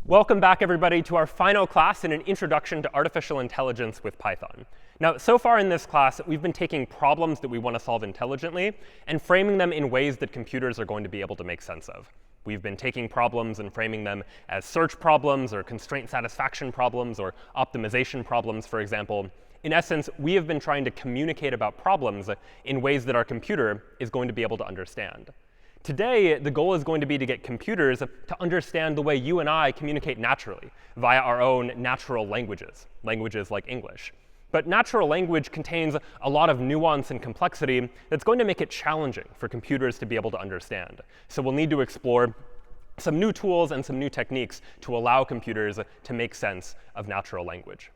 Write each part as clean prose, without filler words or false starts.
Welcome back, everybody, to our final class in an introduction to artificial intelligence with Python. Now, so far in this class, we've been taking problems that we want to solve intelligently and framing them in ways that computers are going to be able to make sense of. We've been taking problems and framing them as search problems or constraint satisfaction problems or optimization problems, for example. In essence, we have been trying to communicate about problems in ways that our computer is going to be able to understand. Today, the goal is going to be to get computers to understand the way you and I communicate naturally via our own natural languages, languages like English. But natural language contains a lot of nuance and complexity that's going to make it challenging for computers to be able to understand. So we'll need to explore some new tools and some new techniques to allow computers to make sense of natural language.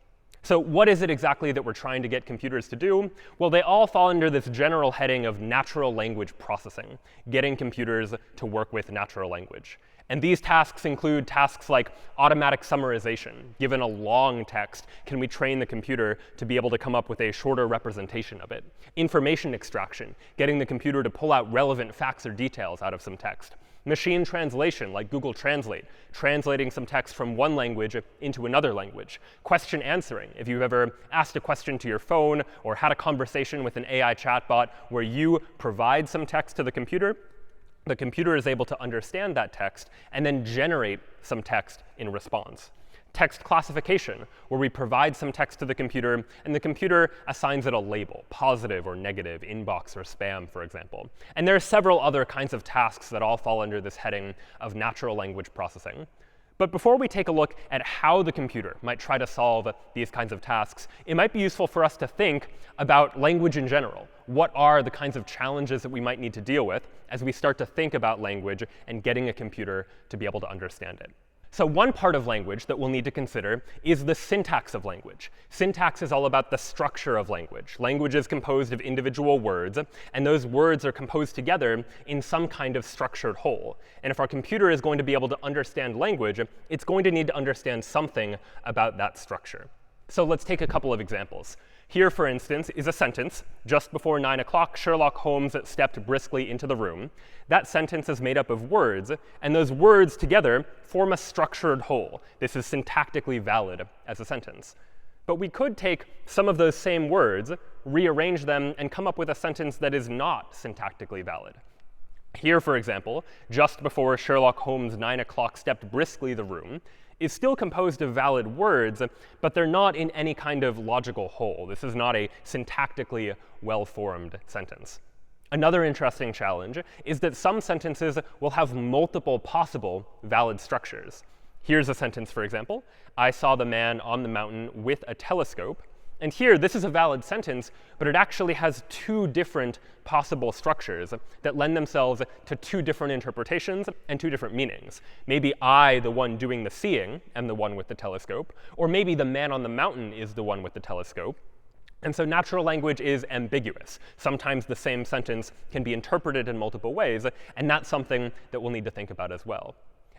So what is it exactly that we're trying to get computers to do? Well, they all fall under this general heading of natural language processing, getting computers to work with natural language. And these tasks include tasks like automatic summarization. Given a long text, can we train the computer to be able to come up with a shorter representation of it? Information extraction, getting the computer to pull out relevant facts or details out of some text. Machine translation, like Google Translate, translating some text from one language into another language. Question answering, if you've ever asked a question to your phone or had a conversation with an AI chatbot where you provide some text to the computer is able to understand that text and then generate some text in response. Text classification, where we provide some text to the computer, and the computer assigns it a label, positive or negative, inbox or spam, for example. And there are several other kinds of tasks that all fall under this heading of natural language processing. But before we take a look at how the computer might try to solve these kinds of tasks, it might be useful for us to think about language in general. What are the kinds of challenges that we might need to deal with as we start to think about language and getting a computer to be able to understand it? So one part of language that we'll need to consider is the syntax of language. Syntax is all about the structure of language. Language is composed of individual words, and those words are composed together in some kind of structured whole. And if our computer is going to be able to understand language, it's going to need to understand something about that structure. So let's take a couple of examples. Here, for instance, is a sentence. Just before 9 o'clock, Sherlock Holmes stepped briskly into the room. That sentence is made up of words, and those words together form a structured whole. This is syntactically valid as a sentence. But we could take some of those same words, rearrange them, and come up with a sentence that is not syntactically valid. Here, for example, just before Sherlock Holmes 9 o'clock stepped briskly the room, is still composed of valid words, but they're not in any kind of logical whole. This is not a syntactically well-formed sentence. Another interesting challenge is that some sentences will have multiple possible valid structures. Here's a sentence, for example. I saw the man on the mountain with a telescope. And here, this is a valid sentence, but it actually has two different possible structures that lend themselves to two different interpretations and two different meanings. Maybe I, the one doing the seeing, am the one with the telescope, or maybe the man on the mountain is the one with the telescope. And so natural language is ambiguous. Sometimes the same sentence can be interpreted in multiple ways, and that's something that we'll need to think about as well.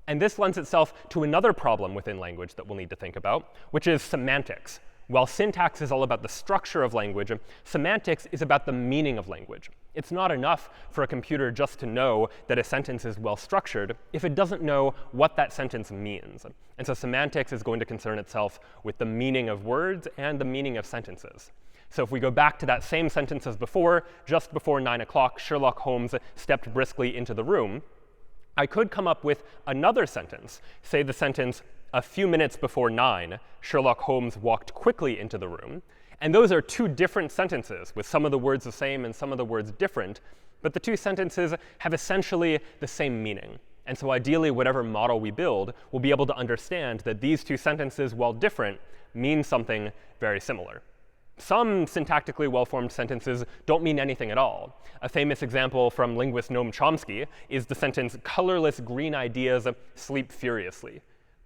And this lends itself to another problem within language that we'll need to think about, which is semantics. While syntax is all about the structure of language, semantics is about the meaning of language. It's not enough for a computer just to know that a sentence is well structured if it doesn't know what that sentence means. And so semantics is going to concern itself with the meaning of words and the meaning of sentences. So if we go back to that same sentence as before, just before 9 o'clock, Sherlock Holmes stepped briskly into the room, I could come up with another sentence, say the sentence, a few minutes before 9, Sherlock Holmes walked quickly into the room. And those are two different sentences, with some of the words the same and some of the words different. But the two sentences have essentially the same meaning. And so ideally, whatever model we build will be able to understand that these two sentences, while different, mean something very similar. Some syntactically well-formed sentences don't mean anything at all. A famous example from linguist Noam Chomsky is the sentence, colorless green ideas sleep furiously.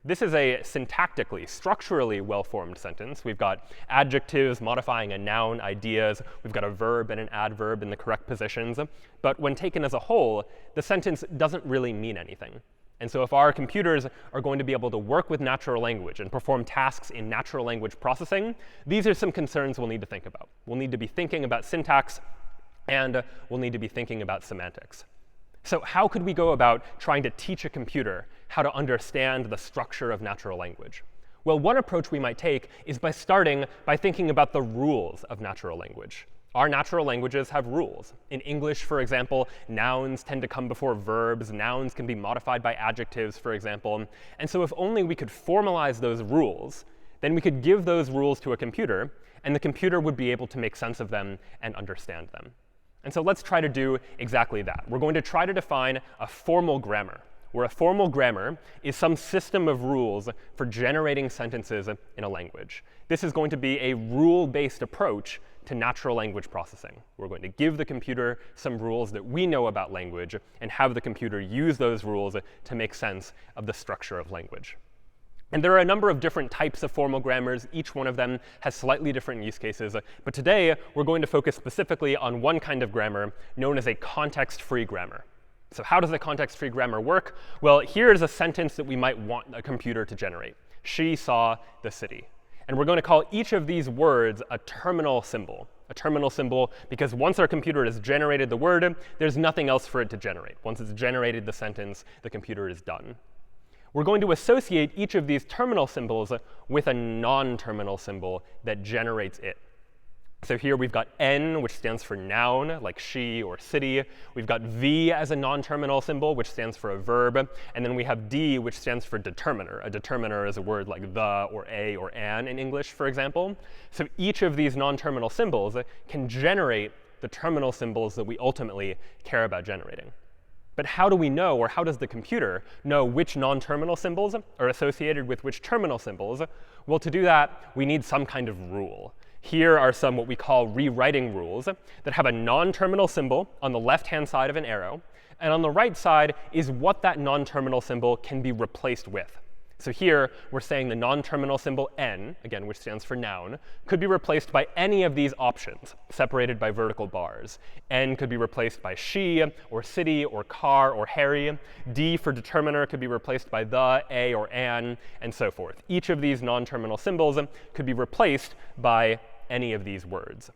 This is a syntactically, structurally well-formed sentence. We've got adjectives modifying a noun, ideas. We've got a verb and an adverb in the correct positions. But when taken as a whole, the sentence doesn't really mean anything. And so if our computers are going to be able to work with natural language and perform tasks in natural language processing, these are some concerns we'll need to think about. We'll need to be thinking about syntax, and we'll need to be thinking about semantics. So how could we go about trying to teach a computer how to understand the structure of natural language? Well, one approach we might take is by starting by thinking about the rules of natural language. Our natural languages have rules. In English, for example, nouns tend to come before verbs. Nouns can be modified by adjectives, for example. And so if only we could formalize those rules, then we could give those rules to a computer, and the computer would be able to make sense of them and understand them. And so let's try to do exactly that. We're going to try to define a formal grammar, where a formal grammar is some system of rules for generating sentences in a language. This is going to be a rule-based approach to natural language processing. We're going to give the computer some rules that we know about language and have the computer use those rules to make sense of the structure of language. And there are a number of different types of formal grammars. Each one of them has slightly different use cases. But today, we're going to focus specifically on one kind of grammar known as a context-free grammar. So how does a context-free grammar work? Well, here's a sentence that we might want a computer to generate. She saw the city. And we're going to call each of these words a terminal symbol. A terminal symbol because once our computer has generated the word, there's nothing else for it to generate. Once it's generated the sentence, the computer is done. We're going to associate each of these terminal symbols with a non-terminal symbol that generates it. So here we've got N, which stands for noun, like she or city. We've got V as a non-terminal symbol, which stands for a verb. And then we have D, which stands for determiner. A determiner is a word like the or a or an in English, for example. So each of these non-terminal symbols can generate the terminal symbols that we ultimately care about generating. But how do we know, or how does the computer know which non-terminal symbols are associated with which terminal symbols? Well, to do that, we need some kind of rule. Here are some what we call rewriting rules that have a non-terminal symbol on the left-hand side of an arrow. And on the right side is what that non-terminal symbol can be replaced with. So here, we're saying the non-terminal symbol N, again, which stands for noun, could be replaced by any of these options, separated by vertical bars. N could be replaced by she, or city, or car, or Harry. D for determiner could be replaced by the, a, or an, and so forth. Each of these non-terminal symbols could be replaced by any of these words.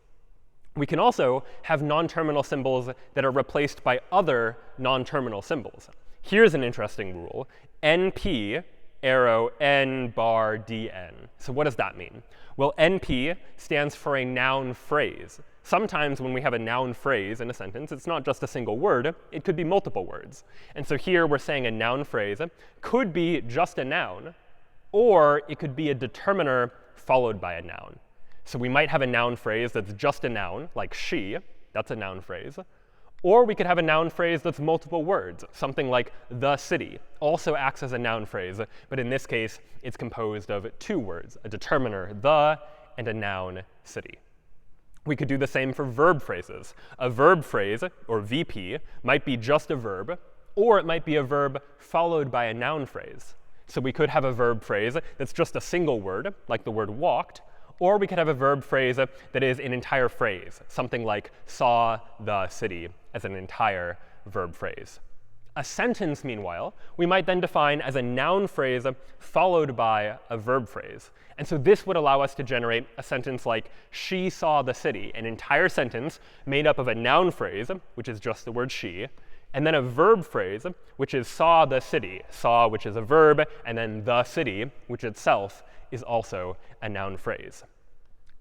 We can also have non-terminal symbols that are replaced by other non-terminal symbols. Here's an interesting rule. NP arrow n bar dn. So what does that mean? Well, NP stands for a noun phrase. Sometimes when we have a noun phrase in a sentence, it's not just a single word. It could be multiple words. And so here we're saying a noun phrase could be just a noun, or it could be a determiner followed by a noun. So we might have a noun phrase that's just a noun, like she. That's a noun phrase. Or we could have a noun phrase that's multiple words. Something like the city also acts as a noun phrase. But in this case, it's composed of two words, a determiner, the, and a noun, city. We could do the same for verb phrases. A verb phrase, or VP, might be just a verb, or it might be a verb followed by a noun phrase. So we could have a verb phrase that's just a single word, like the word walked, or we could have a verb phrase that is an entire phrase, something like saw the city as an entire verb phrase. A sentence, meanwhile, we might then define as a noun phrase followed by a verb phrase. And so this would allow us to generate a sentence like, she saw the city, an entire sentence made up of a noun phrase, which is just the word she, and then a verb phrase, which is saw the city, saw, which is a verb, and then the city, which itself is also a noun phrase.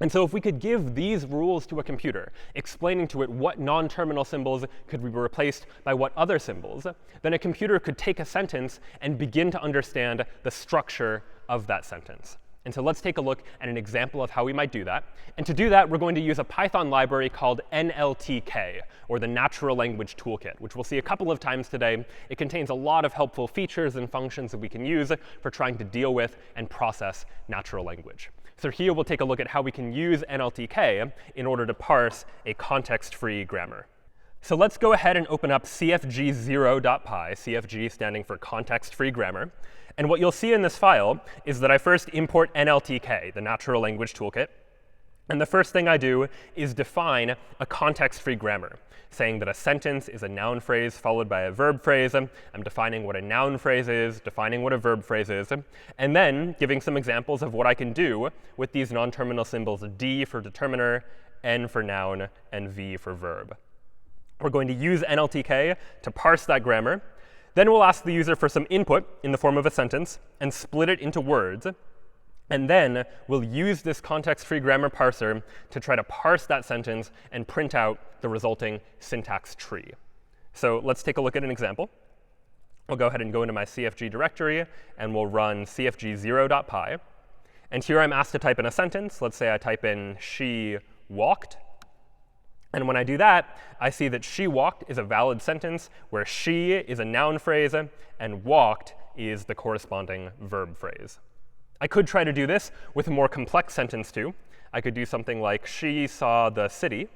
And so if we could give these rules to a computer, explaining to it what non-terminal symbols could be replaced by what other symbols, then a computer could take a sentence and begin to understand the structure of that sentence. And so let's take a look at an example of how we might do that. And to do that, we're going to use a Python library called NLTK, or the Natural Language Toolkit, which we'll see a couple of times today. It contains a lot of helpful features and functions that we can use for trying to deal with and process natural language. So here we'll take a look at how we can use NLTK in order to parse a context-free grammar. So let's go ahead and open up cfg0.py, cfg standing for context-free grammar. And what you'll see in this file is that I first import NLTK, the Natural Language Toolkit. And the first thing I do is define a context-free grammar, saying that a sentence is a noun phrase followed by a verb phrase. I'm defining what a noun phrase is, defining what a verb phrase is, and then giving some examples of what I can do with these non-terminal symbols D for determiner, N for noun, and V for verb. We're going to use NLTK to parse that grammar. Then we'll ask the user for some input in the form of a sentence and split it into words. And then we'll use this context-free grammar parser to try to parse that sentence and print out the resulting syntax tree. So let's take a look at an example. We'll go ahead and go into my CFG directory, and we'll run cfg0.py. And here I'm asked to type in a sentence. Let's say I type in she walked. And when I do that, I see that she walked is a valid sentence where she is a noun phrase and walked is the corresponding verb phrase. I could try to do this with a more complex sentence too. I could do something like she saw the city.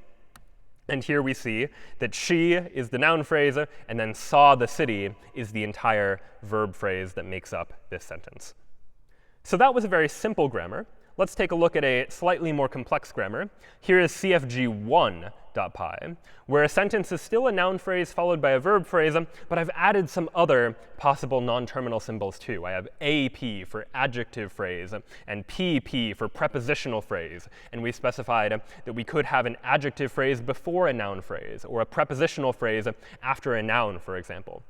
And here we see that she is the noun phrase, and then saw the city is the entire verb phrase that makes up this sentence. So that was a very simple grammar. Let's take a look at a slightly more complex grammar. Here is cfg1.py, where a sentence is still a noun phrase followed by a verb phrase, but I've added some other possible non-terminal symbols too. I have AP for adjective phrase and PP for prepositional phrase. And we specified that we could have an adjective phrase before a noun phrase, or a prepositional phrase after a noun, for example.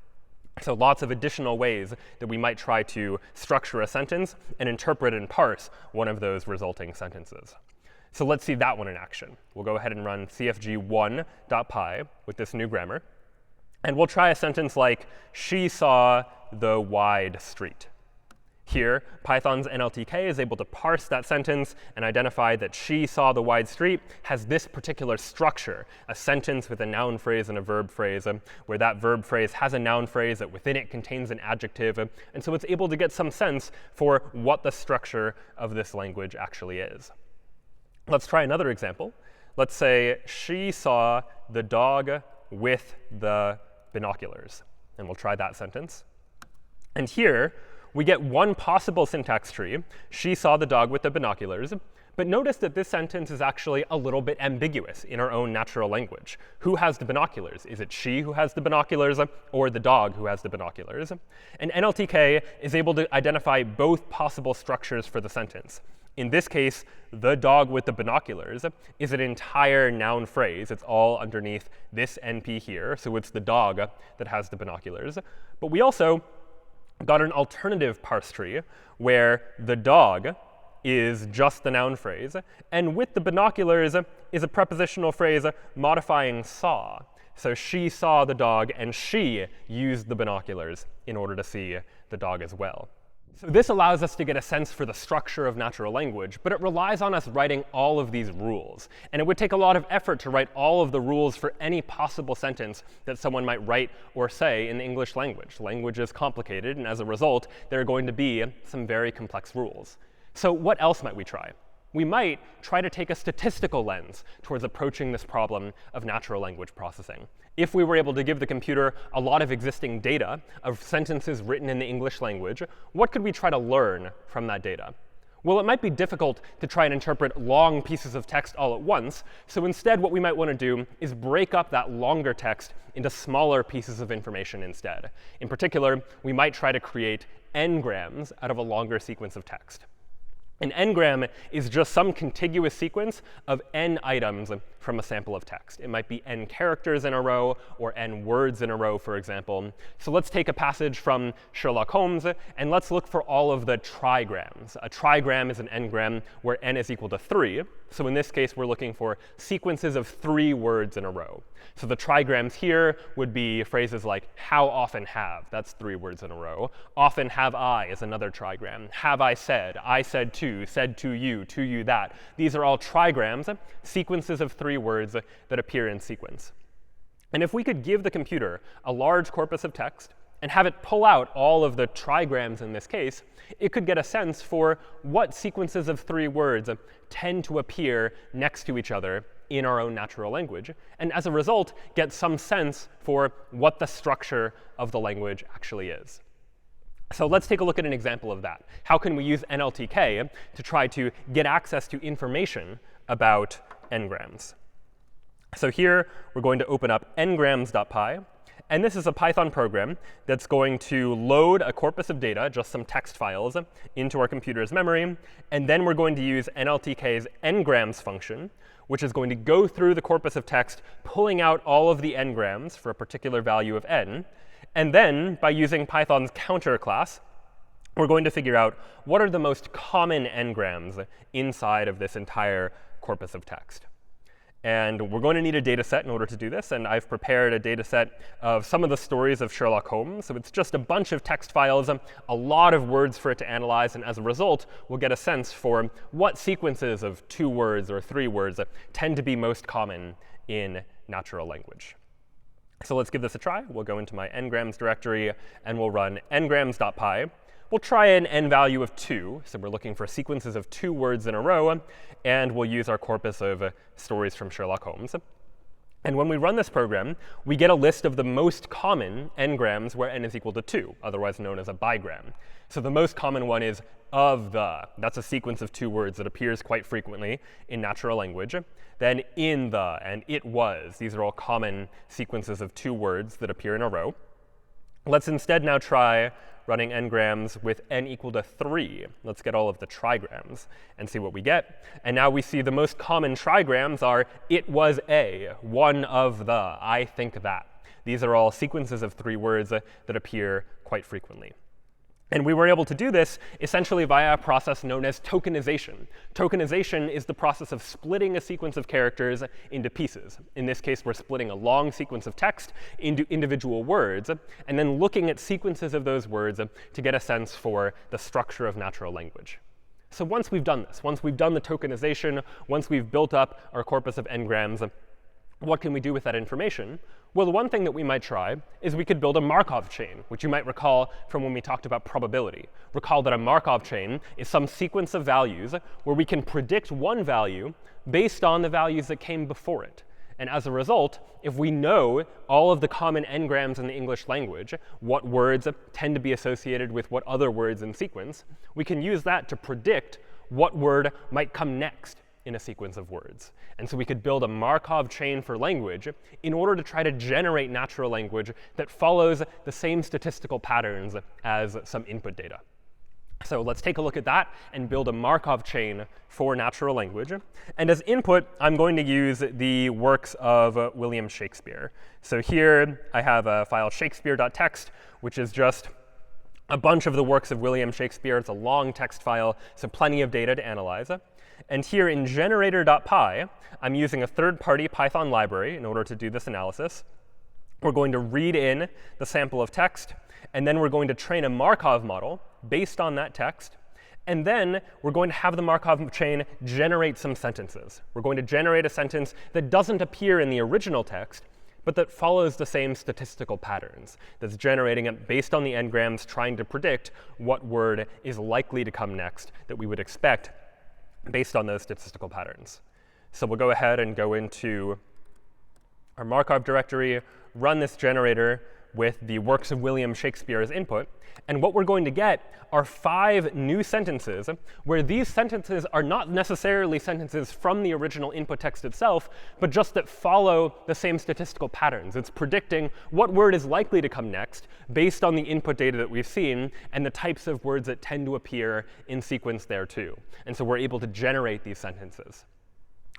So lots of additional ways that we might try to structure a sentence and interpret and parse one of those resulting sentences. So let's see that one in action. We'll go ahead and run cfg1.py with this new grammar. And we'll try a sentence like, she saw the wide street. Here, Python's NLTK is able to parse that sentence and identify that she saw the wide street has this particular structure, a sentence with a noun phrase and a verb phrase, where that verb phrase has a noun phrase that within it contains an adjective. And so it's able to get some sense for what the structure of this language actually is. Let's try another example. Let's say she saw the dog with the binoculars. And we'll try that sentence. And here, we get one possible syntax tree. She saw the dog with the binoculars. But notice that this sentence is actually a little bit ambiguous in our own natural language. Who has the binoculars? Is it she who has the binoculars or the dog who has the binoculars? And NLTK is able to identify both possible structures for the sentence. In this case, the dog with the binoculars is an entire noun phrase. It's all underneath this NP here. So it's the dog that has the binoculars. But we also got an alternative parse tree where the dog is just the noun phrase, and with the binoculars is a prepositional phrase modifying saw. So she saw the dog, and she used the binoculars in order to see the dog as well. So this allows us to get a sense for the structure of natural language, but it relies on us writing all of these rules. And it would take a lot of effort to write all of the rules for any possible sentence that someone might write or say in the English language. Language is complicated, and as a result, there are going to be some very complex rules. So what else might we try? We might try to take a statistical lens towards approaching this problem of natural language processing. If we were able to give the computer a lot of existing data of sentences written in the English language, what could we try to learn from that data? Well, it might be difficult to try and interpret long pieces of text all at once. So instead, what we might want to do is break up that longer text into smaller pieces of information instead. In particular, we might try to create n-grams out of a longer sequence of text. An n-gram is just some contiguous sequence of n items from a sample of text. It might be n characters in a row or n words in a row, for example. So let's take a passage from Sherlock Holmes, and let's look for all of the trigrams. A trigram is an n-gram where n is equal to 3. So in this case, we're looking for sequences of 3 words in a row. So the trigrams here would be phrases like how often have. That's 3 words in a row. Often have I is another trigram. Have I said to you that. These are all trigrams, sequences of 3 words that appear in sequence. And if we could give the computer a large corpus of text and have it pull out all of the trigrams in this case, it could get a sense for what sequences of 3 words tend to appear next to each other in our own natural language, and as a result, get some sense for what the structure of the language actually is. So let's take a look at an example of that. How can we use NLTK to try to get access to information about n-grams? So here, we're going to open up ngrams.py. And this is a Python program that's going to load a corpus of data, just some text files, into our computer's memory. And then we're going to use NLTK's ngrams function, which is going to go through the corpus of text, pulling out all of the n-grams for a particular value of n. And then, by using Python's counter class, we're going to figure out what are the most common n-grams inside of this entire corpus of text. And we're going to need a data set in order to do this. And I've prepared a data set of some of the stories of Sherlock Holmes. So it's just a bunch of text files, a lot of words for it to analyze. And as a result, we'll get a sense for what sequences of 2 words or 3 words tend to be most common in natural language. So let's give this a try. We'll go into my ngrams directory, and we'll run ngrams.py. We'll try an n value of 2. So we're looking for sequences of 2 words in a row. And we'll use our corpus of stories from Sherlock Holmes. And when we run this program, we get a list of the most common n-grams where n is equal to 2, otherwise known as a bigram. So the most common one is of the. That's a sequence of 2 words that appears quite frequently in natural language. Then in the and it was. These are all common sequences of 2 words that appear in a row. Let's instead now try running n-grams with n equal to 3. Let's get all of the trigrams and see what we get. And now we see the most common trigrams are it was a, one of the, I think that. These are all sequences of 3 words that appear quite frequently. And we were able to do this essentially via a process known as tokenization. Tokenization is the process of splitting a sequence of characters into pieces. In this case, we're splitting a long sequence of text into individual words, and then looking at sequences of those words to get a sense for the structure of natural language. So once we've done this, once we've done the tokenization, once we've built up our corpus of n-grams, what can we do with that information? Well, the one thing that we might try is we could build a Markov chain, which you might recall from when we talked about probability. Recall that a Markov chain is some sequence of values where we can predict one value based on the values that came before it. And as a result, if we know all of the common n-grams in the English language, what words tend to be associated with what other words in sequence, we can use that to predict what word might come next in a sequence of words. And so we could build a Markov chain for language in order to try to generate natural language that follows the same statistical patterns as some input data. So let's take a look at that and build a Markov chain for natural language. And as input, I'm going to use the works of William Shakespeare. So here I have a file shakespeare.txt, which is just a bunch of the works of William Shakespeare. It's a long text file, so plenty of data to analyze. And here in generator.py, I'm using a third-party Python library in order to do this analysis. We're going to read in the sample of text, and then we're going to train a Markov model based on that text. And then we're going to have the Markov chain generate some sentences. We're going to generate a sentence that doesn't appear in the original text, but that follows the same statistical patterns, that's generating it based on the n-grams, trying to predict what word is likely to come next that we would expect based on those statistical patterns. So we'll go ahead and go into our Markov directory, run this generator with the works of William Shakespeare as input. And what we're going to get are 5 new sentences where these sentences are not necessarily sentences from the original input text itself, but just that follow the same statistical patterns. It's predicting what word is likely to come next based on the input data that we've seen and the types of words that tend to appear in sequence there too. And so we're able to generate these sentences.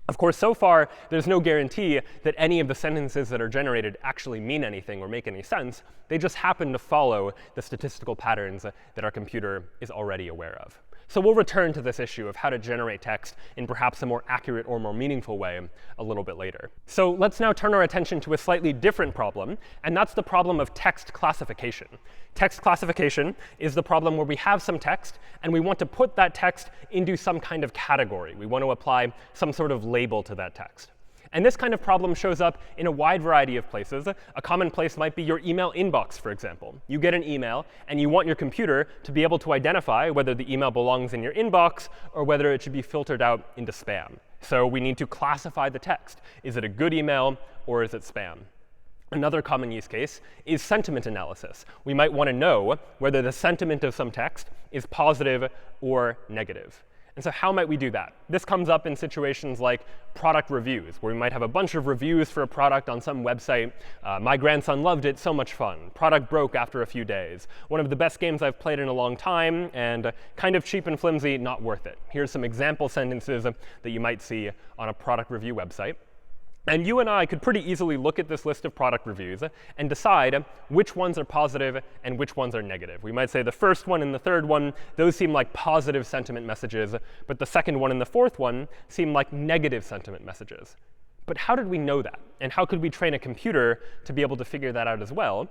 Of course, so far, there's no guarantee that any of the sentences that are generated actually mean anything or make any sense. They just happen to follow the statistical patterns that our computer is already aware of. So we'll return to this issue of how to generate text in perhaps a more accurate or more meaningful way a little bit later. So let's now turn our attention to a slightly different problem, and that's the problem of text classification. Text classification is the problem where we have some text, and we want to put that text into some kind of category. We want to apply some sort of label to that text. And this kind of problem shows up in a wide variety of places. A common place might be your email inbox, for example. You get an email, and you want your computer to be able to identify whether the email belongs in your inbox or whether it should be filtered out into spam. So we need to classify the text. Is it a good email, or is it spam? Another common use case is sentiment analysis. We might want to know whether the sentiment of some text is positive or negative. And so how might we do that? This comes up in situations like product reviews, where we might have a bunch of reviews for a product on some website. My grandson loved it, so much fun. Product broke after a few days. One of the best games I've played in a long time, and kind of cheap and flimsy, not worth it. Here's some example sentences that you might see on a product review website. And you and I could pretty easily look at this list of product reviews and decide which ones are positive and which ones are negative. We might say the first one and the third one, those seem like positive sentiment messages, but the second one and the fourth one seem like negative sentiment messages. But how did we know that? And how could we train a computer to be able to figure that out as well?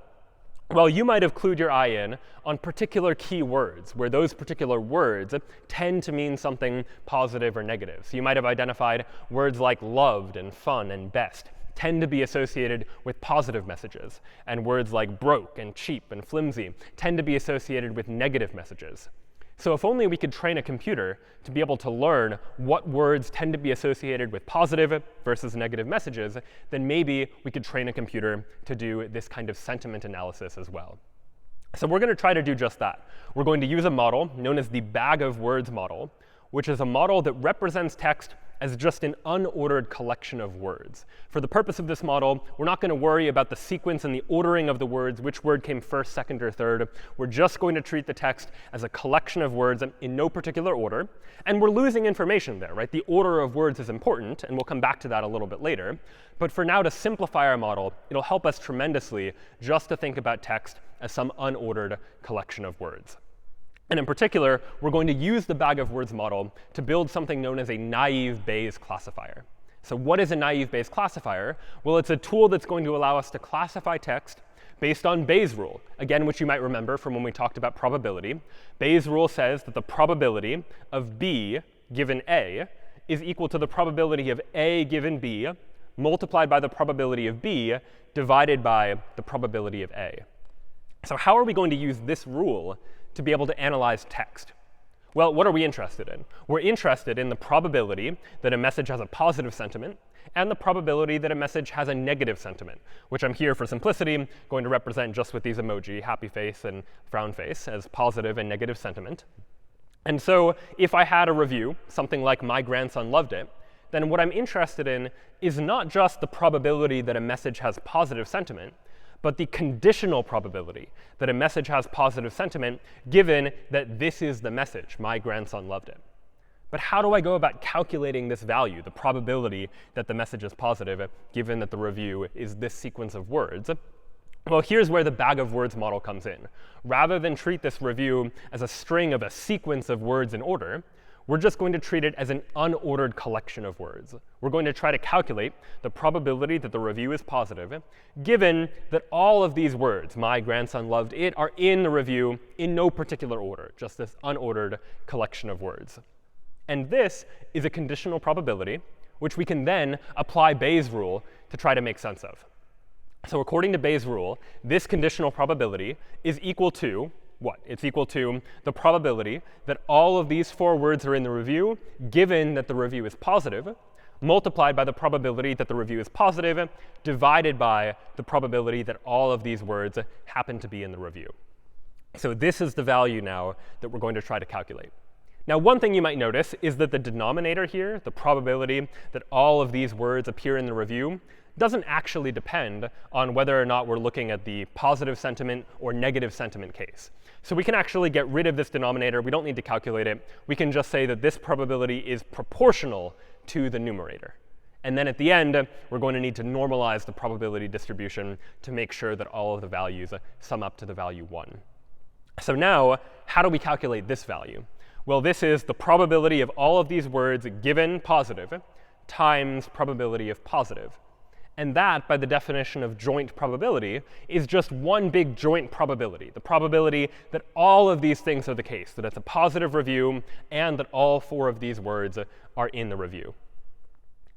Well, you might have clued your eye in on particular keywords, where those particular words tend to mean something positive or negative. So you might have identified words like loved and fun and best tend to be associated with positive messages, and words like broke and cheap and flimsy tend to be associated with negative messages. So if only we could train a computer to be able to learn what words tend to be associated with positive versus negative messages, then maybe we could train a computer to do this kind of sentiment analysis as well. So we're going to try to do just that. We're going to use a model known as the bag of words model, which is a model that represents text as just an unordered collection of words. For the purpose of this model, we're not going to worry about the sequence and the ordering of the words, which word came first, second, or third. We're just going to treat the text as a collection of words in no particular order. And we're losing information there, right? The order of words is important, and we'll come back to that a little bit later. But for now, to simplify our model, it'll help us tremendously just to think about text as some unordered collection of words. And in particular, we're going to use the bag of words model to build something known as a naive Bayes classifier. So what is a naive Bayes classifier? Well, it's a tool that's going to allow us to classify text based on Bayes' rule, again, which you might remember from when we talked about probability. Bayes' rule says that the probability of B given A is equal to the probability of A given B multiplied by the probability of B divided by the probability of A. So how are we going to use this rule to be able to analyze text? Well, what are we interested in? We're interested in the probability that a message has a positive sentiment and the probability that a message has a negative sentiment, which I'm here for simplicity going to represent just with these emoji, happy face and frown face, as positive and negative sentiment. And so if I had a review, something like my grandson loved it, then what I'm interested in is not just the probability that a message has positive sentiment, but the conditional probability that a message has positive sentiment given that this is the message, my grandson loved it. But how do I go about calculating this value, the probability that the message is positive, given that the review is this sequence of words? Well, here's where the bag of words model comes in. Rather than treat this review as a string of a sequence of words in order, we're just going to treat it as an unordered collection of words. We're going to try to calculate the probability that the review is positive, given that all of these words, my grandson loved it, are in the review in no particular order, just this unordered collection of words. And this is a conditional probability, which we can then apply Bayes' rule to try to make sense of. So according to Bayes' rule, this conditional probability is equal to what? It's equal to the probability that all of these four words are in the review, given that the review is positive, multiplied by the probability that the review is positive, divided by the probability that all of these words happen to be in the review. So this is the value now that we're going to try to calculate. Now, one thing you might notice is that the denominator here, the probability that all of these words appear in the review, doesn't actually depend on whether or not we're looking at the positive sentiment or negative sentiment case. So we can actually get rid of this denominator. We don't need to calculate it. We can just say that this probability is proportional to the numerator. And then at the end, we're going to need to normalize the probability distribution to make sure that all of the values sum up to the value 1. So now, how do we calculate this value? Well, this is the probability of all of these words given positive times probability of positive. And that, by the definition of joint probability, is just one big joint probability, the probability that all of these things are the case, that it's a positive review and that all four of these words are in the review.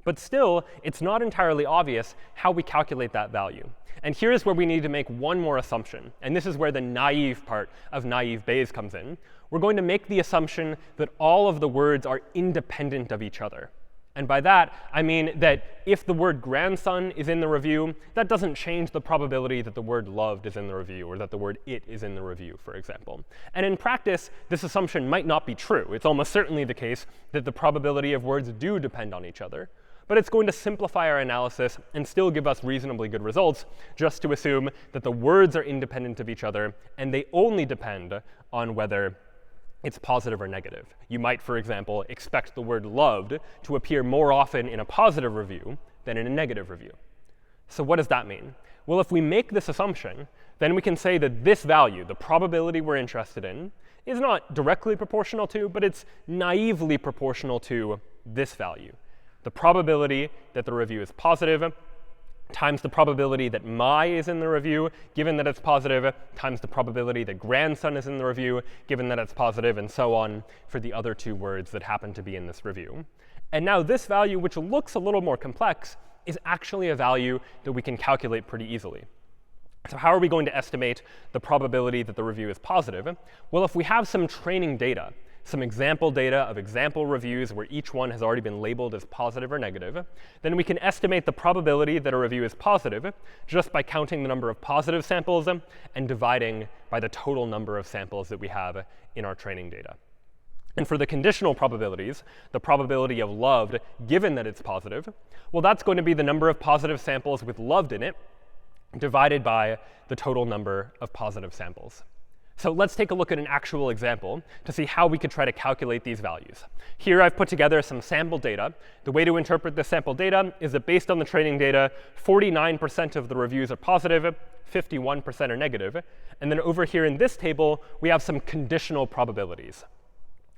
But still, it's not entirely obvious how we calculate that value. And here's where we need to make one more assumption. And this is where the naive part of naive Bayes comes in. We're going to make the assumption that all of the words are independent of each other. And by that, I mean that if the word grandson is in the review, that doesn't change the probability that the word loved is in the review, or that the word it is in the review, for example. And in practice, this assumption might not be true. It's almost certainly the case that the probability of words do depend on each other. But it's going to simplify our analysis and still give us reasonably good results, just to assume that the words are independent of each other, and they only depend on whether it's positive or negative. You might, for example, expect the word loved to appear more often in a positive review than in a negative review. So what does that mean? Well, if we make this assumption, then we can say that this value, the probability we're interested in, is not directly proportional to, but it's naively proportional to this value. The probability that the review is positive times the probability that my is in the review, given that it's positive, times the probability that grandson is in the review, given that it's positive, and so on for the other two words that happen to be in this review. And now this value, which looks a little more complex, is actually a value that we can calculate pretty easily. So how are we going to estimate the probability that the review is positive? Well, if we have some training data, some example data of example reviews where each one has already been labeled as positive or negative, then we can estimate the probability that a review is positive just by counting the number of positive samples and dividing by the total number of samples that we have in our training data. And for the conditional probabilities, the probability of loved, given that it's positive, well, that's going to be the number of positive samples with loved in it divided by the total number of positive samples. So let's take a look at an actual example to see how we could try to calculate these values. Here I've put together some sample data. The way to interpret this sample data is that based on the training data, 49% of the reviews are positive, 51% are negative. And then over here in this table, we have some conditional probabilities.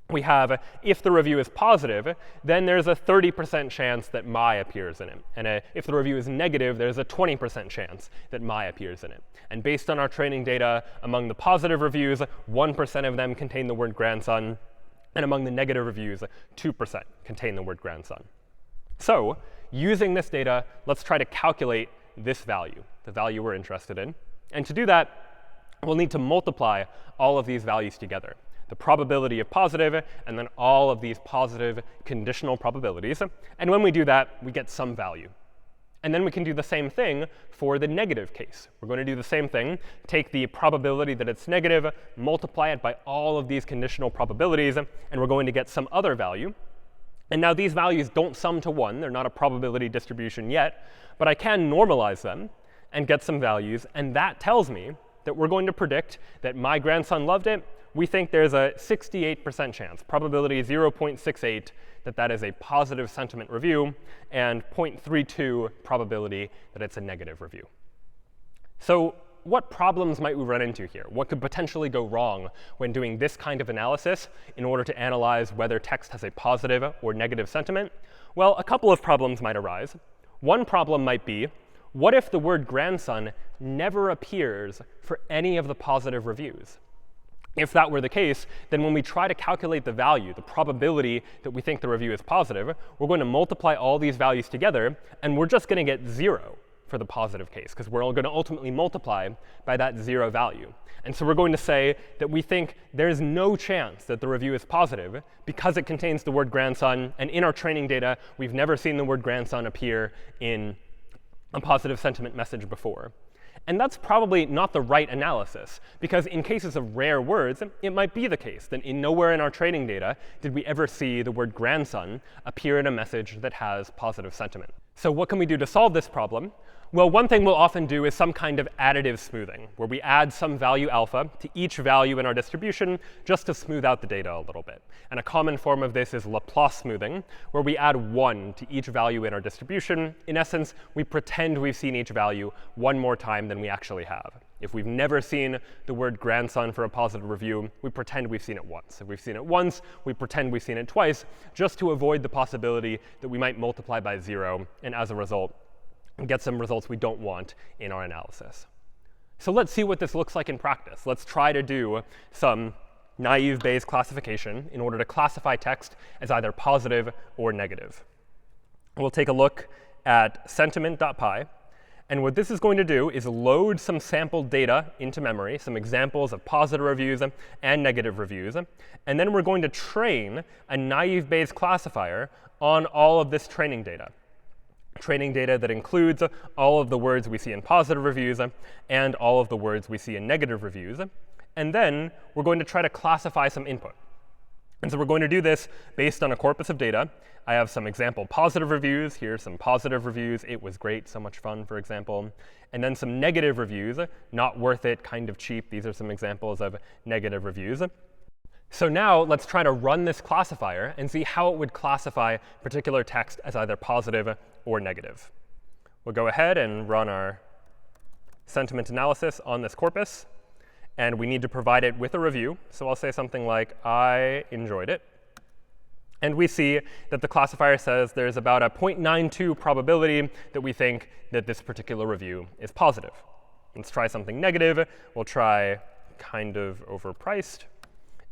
We have, if the review is positive, then there's a 30% chance that my appears in it. And if the review is negative, there's a 20% chance that my appears in it. And based on our training data, among the positive reviews, 1% of them contain the word grandson. And among the negative reviews, 2% contain the word grandson. So using this data, let's try to calculate this value, the value we're interested in. And to do that, we'll need to multiply all of these values together. The probability of positive, and then all of these positive conditional probabilities. And when we do that, we get some value. And then we can do the same thing for the negative case. We're going to do the same thing, take the probability that it's negative, multiply it by all of these conditional probabilities, and we're going to get some other value. And now these values don't sum to 1. They're not a probability distribution yet. But I can normalize them and get some values. And that tells me that we're going to predict that my grandson loved it. We think there's a 68% chance, probability 0.68, that that is a positive sentiment review, and 0.32 probability that it's a negative review. So what problems might we run into here? What could potentially go wrong when doing this kind of analysis in order to analyze whether text has a positive or negative sentiment? Well, a couple of problems might arise. One problem might be, what if the word grandson never appears for any of the positive reviews? If that were the case, then when we try to calculate the value, the probability that we think the review is positive, we're going to multiply all these values together, and we're just going to get 0 for the positive case, because we're going to ultimately multiply by that 0 value. And so we're going to say that we think there's no chance that the review is positive because it contains the word grandson. And in our training data, we've never seen the word grandson appear in a positive sentiment message before. And that's probably not the right analysis, because in cases of rare words, it might be the case that nowhere in our training data did we ever see the word grandson appear in a message that has positive sentiment. So what can we do to solve this problem? Well, one thing we'll often do is some kind of additive smoothing, where we add some value alpha to each value in our distribution just to smooth out the data a little bit. And a common form of this is Laplace smoothing, where we add 1 to each value in our distribution. In essence, we pretend we've seen each value one more time than we actually have. If we've never seen the word grandson for a positive review, we pretend we've seen it once. If we've seen it once, we pretend we've seen it twice, just to avoid the possibility that we might multiply by 0, and as a result, get some results we don't want in our analysis. So let's see what this looks like in practice. Let's try to do some naive Bayes classification in order to classify text as either positive or negative. We'll take a look at sentiment.py. And what this is going to do is load some sampled data into memory, some examples of positive reviews and negative reviews. And then we're going to train a naive Bayes classifier on all of this training data. Training data that includes all of the words we see in positive reviews and all of the words we see in negative reviews. And then we're going to try to classify some input. And so we're going to do this based on a corpus of data. I have some example positive reviews. Here's some positive reviews. It was great, so much fun, for example. And then some negative reviews. Not worth it, kind of cheap. These are some examples of negative reviews. So now let's try to run this classifier and see how it would classify particular text as either positive or negative. We'll go ahead and run our sentiment analysis on this corpus. And we need to provide it with a review. So I'll say something like, I enjoyed it. And we see that the classifier says there's about a 0.92 probability that we think that this particular review is positive. Let's try something negative. We'll try kind of overpriced.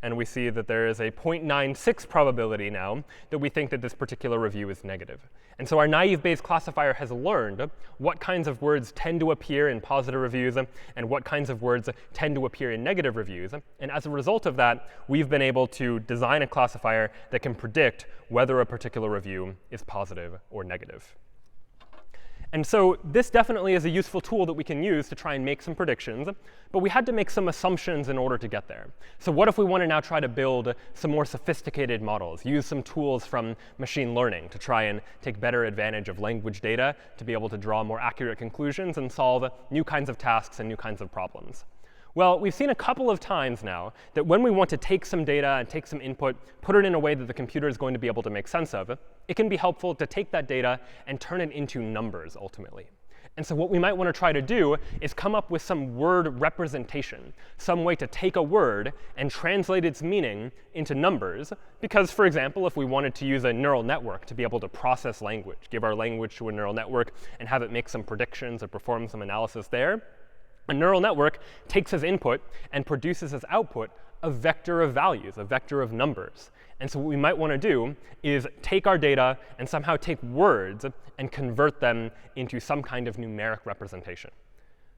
And we see that there is a 0.96 probability now that we think that this particular review is negative. And so our naive Bayes classifier has learned what kinds of words tend to appear in positive reviews and what kinds of words tend to appear in negative reviews. And as a result of that, we've been able to design a classifier that can predict whether a particular review is positive or negative. And so this definitely is a useful tool that we can use to try and make some predictions. But we had to make some assumptions in order to get there. So what if we want to now try to build some more sophisticated models, use some tools from machine learning to try and take better advantage of language data to be able to draw more accurate conclusions and solve new kinds of tasks and new kinds of problems? Well, we've seen a couple of times now that when we want to take some data and take some input, put it in a way that the computer is going to be able to make sense of, it can be helpful to take that data and turn it into numbers, ultimately. And so what we might want to try to do is come up with some word representation, some way to take a word and translate its meaning into numbers. Because, for example, if we wanted to use a neural network to be able to process language, give our language to a neural network and have it make some predictions or perform some analysis there, a neural network takes as input and produces as output a vector of values, a vector of numbers. And so what we might want to do is take our data and somehow take words and convert them into some kind of numeric representation.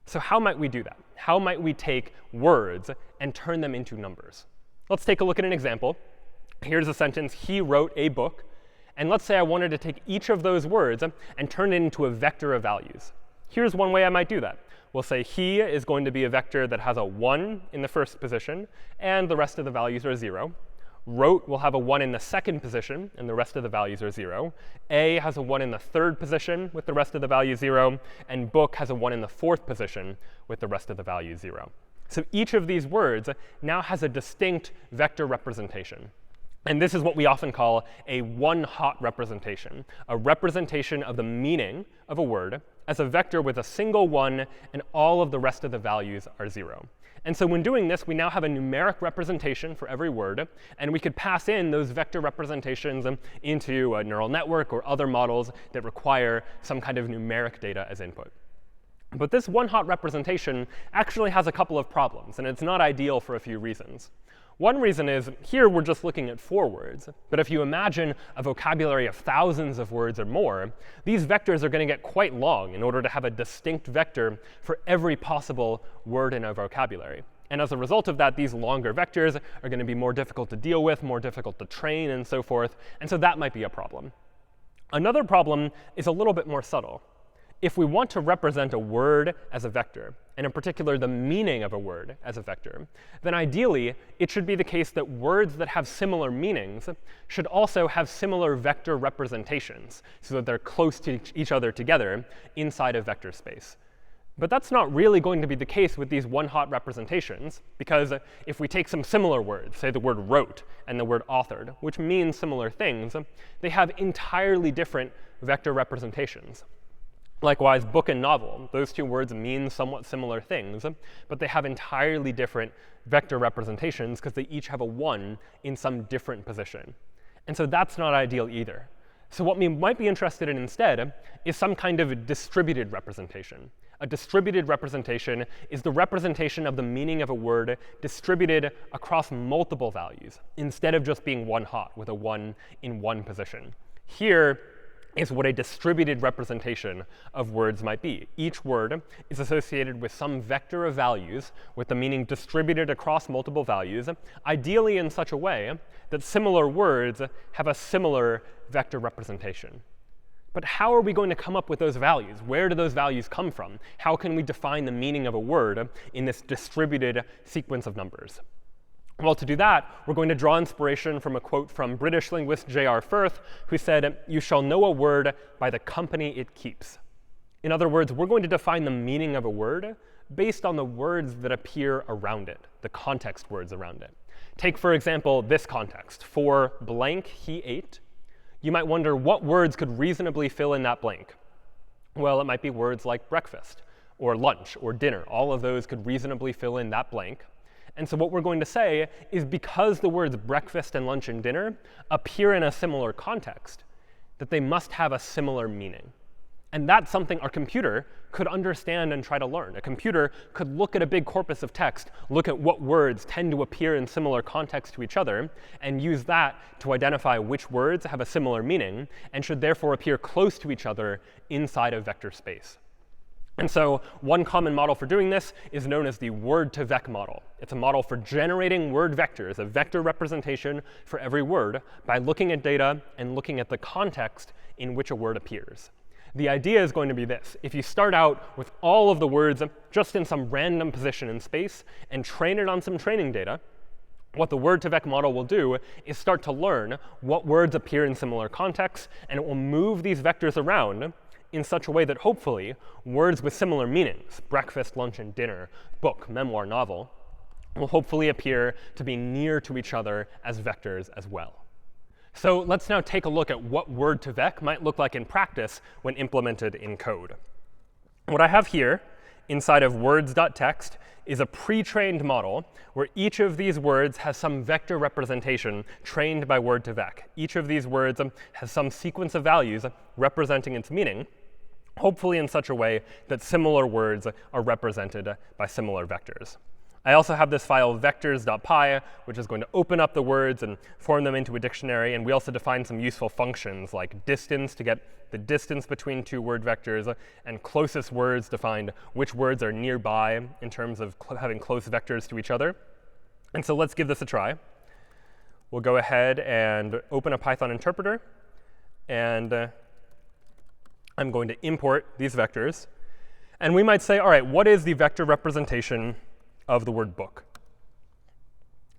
So how might we do that? How might we take words and turn them into numbers? Let's take a look at an example. Here's a sentence, he wrote a book. And let's say I wanted to take each of those words and turn it into a vector of values. Here's one way I might do that. We'll say he is going to be a vector that has a 1 in the first position, and the rest of the values are 0. Wrote will have a 1 in the second position, and the rest of the values are 0. A has a 1 in the third position, with the rest of the values 0. And book has a 1 in the fourth position, with the rest of the values 0. So each of these words now has a distinct vector representation. And this is what we often call a one-hot representation, a representation of the meaning of a word as a vector with a single 1, and all of the rest of the values are 0. And so when doing this, we now have a numeric representation for every word. And we could pass in those vector representations into a neural network or other models that require some kind of numeric data as input. But this one-hot representation actually has a couple of problems. And it's not ideal for a few reasons. One reason is here we're just looking at 4 words. But if you imagine a vocabulary of thousands of words or more, these vectors are going to get quite long in order to have a distinct vector for every possible word in a vocabulary. And as a result of that, these longer vectors are going to be more difficult to deal with, more difficult to train, and so forth. And so that might be a problem. Another problem is a little bit more subtle. If we want to represent a word as a vector, and in particular the meaning of a word as a vector, then ideally it should be the case that words that have similar meanings should also have similar vector representations, so that they're close to each other together inside of vector space. But that's not really going to be the case with these one-hot representations, because if we take some similar words, say the word wrote and the word authored, which mean similar things, they have entirely different vector representations. Likewise, book and novel, those 2 words mean somewhat similar things, but they have entirely different vector representations because they each have a 1 in some different position. And so that's not ideal either. So what we might be interested in instead is some kind of distributed representation. A distributed representation is the representation of the meaning of a word distributed across multiple values, instead of just being one-hot with a 1 in one position. Here is what a distributed representation of words might be. Each word is associated with some vector of values with the meaning distributed across multiple values, ideally in such a way that similar words have a similar vector representation. But how are we going to come up with those values? Where do those values come from? How can we define the meaning of a word in this distributed sequence of numbers? Well, to do that, we're going to draw inspiration from a quote from British linguist J.R. Firth, who said, "You shall know a word by the company it keeps." In other words, we're going to define the meaning of a word based on the words that appear around it, the context words around it. Take, for example, this context. For blank, he ate. You might wonder what words could reasonably fill in that blank. Well, it might be words like breakfast or lunch or dinner. All of those could reasonably fill in that blank. And so what we're going to say is because the words breakfast and lunch and dinner appear in a similar context, that they must have a similar meaning. And that's something our computer could understand and try to learn. A computer could look at a big corpus of text, look at what words tend to appear in similar contexts to each other, and use that to identify which words have a similar meaning and should therefore appear close to each other inside of vector space. And so one common model for doing this is known as the word-to-vec model. It's a model for generating word vectors, a vector representation for every word, by looking at data and looking at the context in which a word appears. The idea is going to be this. If you start out with all of the words just in some random position in space and train it on some training data, what the word-to-vec model will do is start to learn what words appear in similar contexts, and it will move these vectors around in such a way that hopefully words with similar meanings, breakfast, lunch, and dinner, book, memoir, novel, will hopefully appear to be near to each other as vectors as well. So let's now take a look at what word-to-vec might look like in practice when implemented in code. What I have here inside of words.txt is a pre-trained model where each of these words has some vector representation trained by word2vec. Each of these words has some sequence of values representing its meaning, hopefully in such a way that similar words are represented by similar vectors. I also have this file vectors.py, which is going to open up the words and form them into a dictionary. And we also define some useful functions like distance to get the distance between two word vectors, and closest words to find which words are nearby in terms of having close vectors to each other. And so let's give this a try. We'll go ahead and open a Python interpreter. And I'm going to import these vectors. And we might say, all right, what is the vector representation of the word book?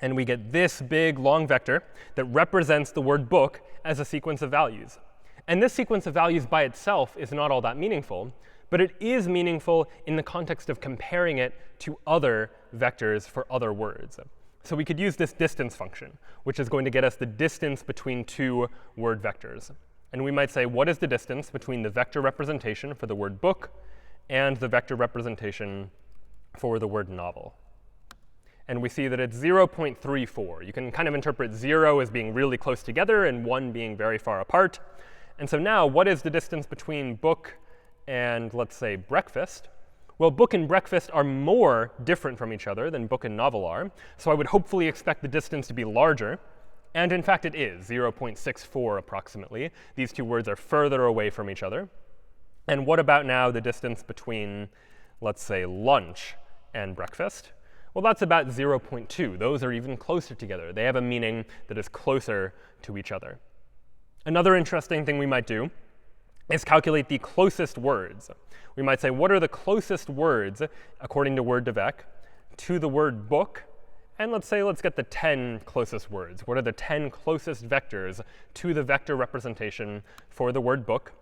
And we get this big, long vector that represents the word book as a sequence of values. And this sequence of values by itself is not all that meaningful, but it is meaningful in the context of comparing it to other vectors for other words. So we could use this distance function, which is going to get us the distance between two word vectors. And we might say, what is the distance between the vector representation for the word book and the vector representation for the word novel? And we see that it's 0.34. You can kind of interpret 0 as being really close together and 1 being very far apart. And so now, what is the distance between book and, let's say, breakfast? Well, book and breakfast are more different from each other than book and novel are. So I would hopefully expect the distance to be larger. And in fact, it is 0.64 approximately. These two words are further away from each other. And what about now the distance between, let's say, lunch and breakfast? Well, that's about 0.2. Those are even closer together. They have a meaning that is closer to each other. Another interesting thing we might do is calculate the closest words. We might say, what are the closest words, according to word2vec, to the word book? And let's get the 10 closest words. What are the 10 closest vectors to the vector representation for the word book?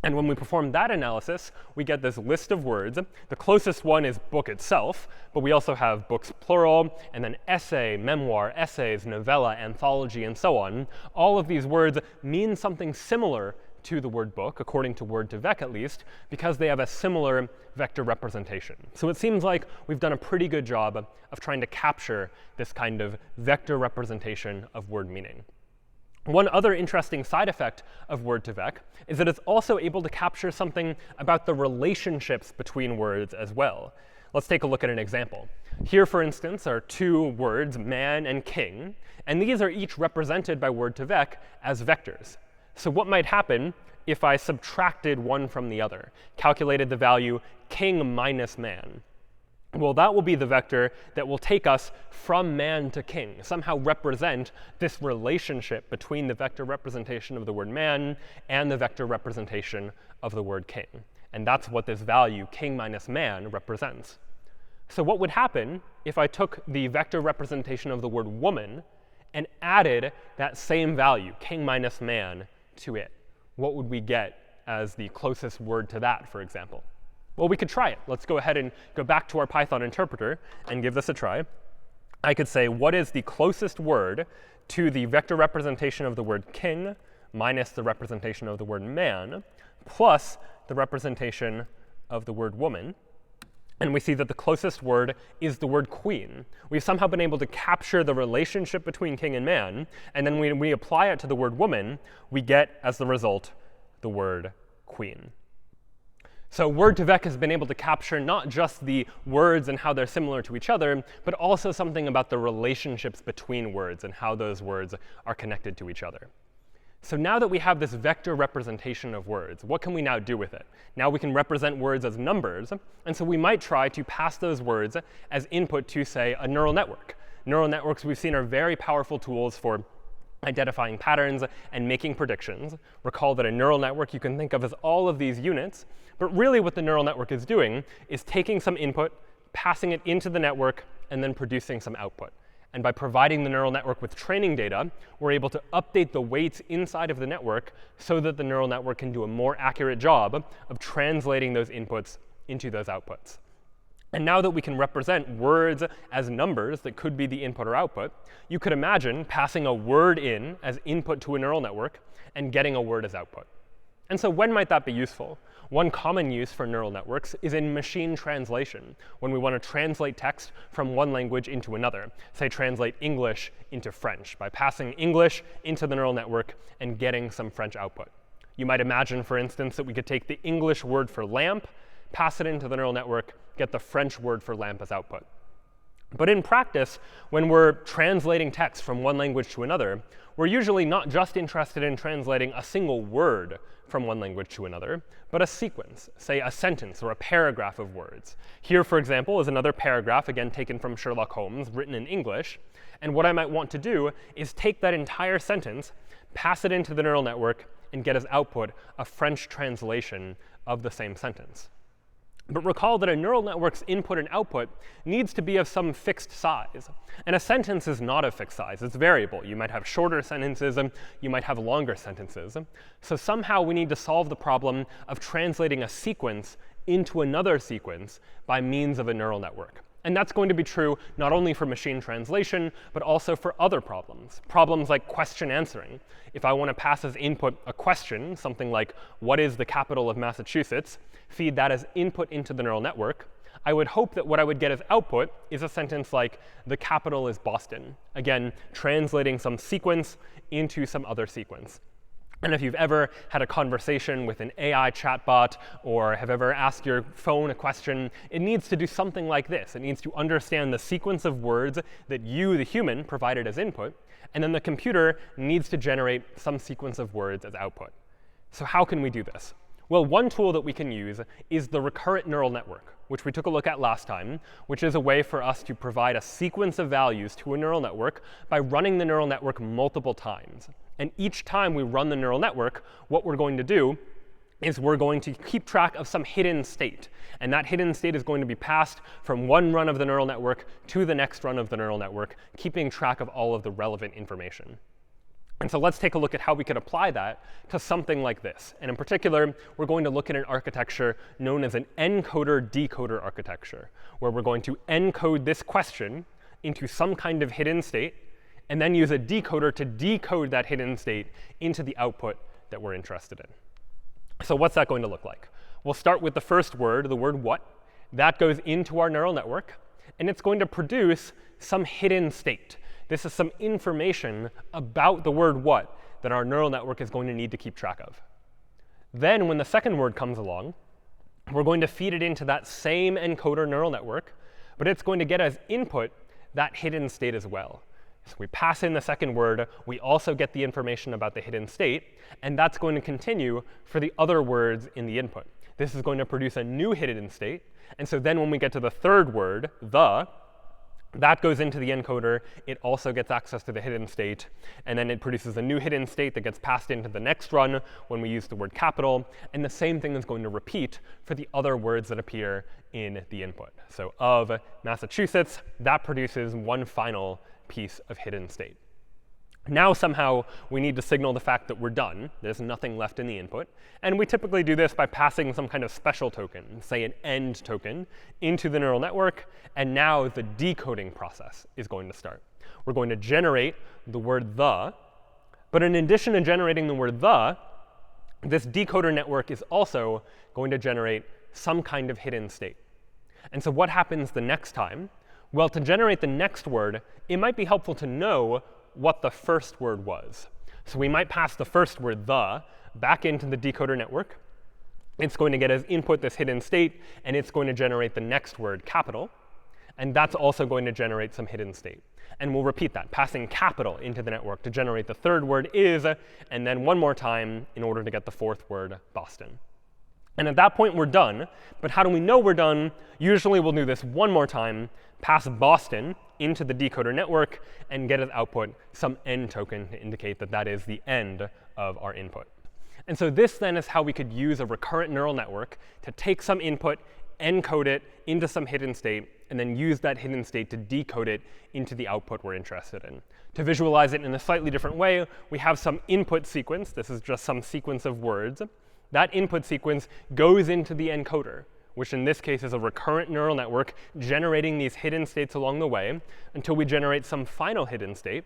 And when we perform that analysis, we get this list of words. The closest one is book itself, but we also have books plural, and then essay, memoir, essays, novella, anthology, and so on. All of these words mean something similar to the word book, according to word2vec at least, because they have a similar vector representation. So it seems like we've done a pretty good job of trying to capture this kind of vector representation of word meaning. One other interesting side effect of word2vec is that it's also able to capture something about the relationships between words as well. Let's take a look at an example. Here, for instance, are two words, man and king. And these are each represented by word2vec as vectors. So what might happen if I subtracted one from the other, calculated the value king minus man? Well, that will be the vector that will take us from man to king, somehow represent this relationship between the vector representation of the word man and the vector representation of the word king. And that's what this value, king minus man, represents. So what would happen if I took the vector representation of the word woman and added that same value, king minus man, to it? What would we get as the closest word to that, for example? Well, we could try it. Let's go ahead and go back to our Python interpreter and give this a try. I could say, what is the closest word to the vector representation of the word king minus the representation of the word man plus the representation of the word woman? And we see that the closest word is the word queen. We've somehow been able to capture the relationship between king and man. And then when we apply it to the word woman, we get, as the result, the word queen. So word2vec has been able to capture not just the words and how they're similar to each other, but also something about the relationships between words and how those words are connected to each other. So now that we have this vector representation of words, what can we now do with it? Now we can represent words as numbers. And so we might try to pass those words as input to, say, a neural network. Neural networks, we've seen, are very powerful tools for identifying patterns and making predictions. Recall that a neural network you can think of as all of these units. But really what the neural network is doing is taking some input, passing it into the network, and then producing some output. And by providing the neural network with training data, we're able to update the weights inside of the network so that the neural network can do a more accurate job of translating those inputs into those outputs. And now that we can represent words as numbers that could be the input or output, you could imagine passing a word in as input to a neural network and getting a word as output. And so when might that be useful? One common use for neural networks is in machine translation, when we want to translate text from one language into another, say translate English into French, by passing English into the neural network and getting some French output. You might imagine, for instance, that we could take the English word for lamp, pass it into the neural network, get the French word for lamp as output. But in practice, when we're translating text from one language to another, we're usually not just interested in translating a single word from one language to another, but a sequence, say a sentence or a paragraph of words. Here, for example, is another paragraph, again taken from Sherlock Holmes, written in English. And what I might want to do is take that entire sentence, pass it into the neural network, and get as output a French translation of the same sentence. But recall that a neural network's input and output needs to be of some fixed size. And a sentence is not of fixed size. It's variable. You might have shorter sentences, and you might have longer sentences. So somehow we need to solve the problem of translating a sequence into another sequence by means of a neural network. And that's going to be true not only for machine translation, but also for other problems. Problems like question answering. If I want to pass as input a question, something like, what is the capital of Massachusetts, feed that as input into the neural network, I would hope that what I would get as output is a sentence like, the capital is Boston. Again, translating some sequence into some other sequence. And if you've ever had a conversation with an AI chatbot or have ever asked your phone a question, it needs to do something like this. It needs to understand the sequence of words that you, the human, provided as input. And then the computer needs to generate some sequence of words as output. So how can we do this? Well, one tool that we can use is the recurrent neural network, which we took a look at last time, which is a way for us to provide a sequence of values to a neural network by running the neural network multiple times. And each time we run the neural network, what we're going to do is we're going to keep track of some hidden state. And that hidden state is going to be passed from one run of the neural network to the next run of the neural network, keeping track of all of the relevant information. And so let's take a look at how we could apply that to something like this. And in particular, we're going to look at an architecture known as an encoder-decoder architecture, where we're going to encode this question into some kind of hidden state, and then use a decoder to decode that hidden state into the output that we're interested in. So what's that going to look like? We'll start with the first word, the word what. That goes into our neural network, and it's going to produce some hidden state. This is some information about the word what that our neural network is going to need to keep track of. Then when the second word comes along, we're going to feed it into that same encoder neural network, but it's going to get as input that hidden state as well. So we pass in the second word. We also get the information about the hidden state. And that's going to continue for the other words in the input. This is going to produce a new hidden state. And so then when we get to the third word, the, that goes into the encoder. It also gets access to the hidden state. And then it produces a new hidden state that gets passed into the next run when we use the word capital. And the same thing is going to repeat for the other words that appear in the input. So of Massachusetts, that produces one final piece of hidden state. Now somehow we need to signal the fact that we're done. There's nothing left in the input. And we typically do this by passing some kind of special token, say an end token, into the neural network. And now the decoding process is going to start. We're going to generate the word the. But in addition to generating the word the, this decoder network is also going to generate some kind of hidden state. And so what happens the next time? Well, to generate the next word, it might be helpful to know what the first word was. So we might pass the first word, the, back into the decoder network. It's going to get as input this hidden state, and it's going to generate the next word, capital. And that's also going to generate some hidden state. And we'll repeat that, passing capital into the network to generate the third word, is, and then one more time in order to get the fourth word, Boston. And at that point, we're done. But how do we know we're done? Usually, we'll do this one more time, pass Boston into the decoder network, and get as output some end token to indicate that that is the end of our input. And so this then is how we could use a recurrent neural network to take some input, encode it into some hidden state, and then use that hidden state to decode it into the output we're interested in. To visualize it in a slightly different way, we have some input sequence. This is just some sequence of words. That input sequence goes into the encoder, which in this case is a recurrent neural network generating these hidden states along the way until we generate some final hidden state,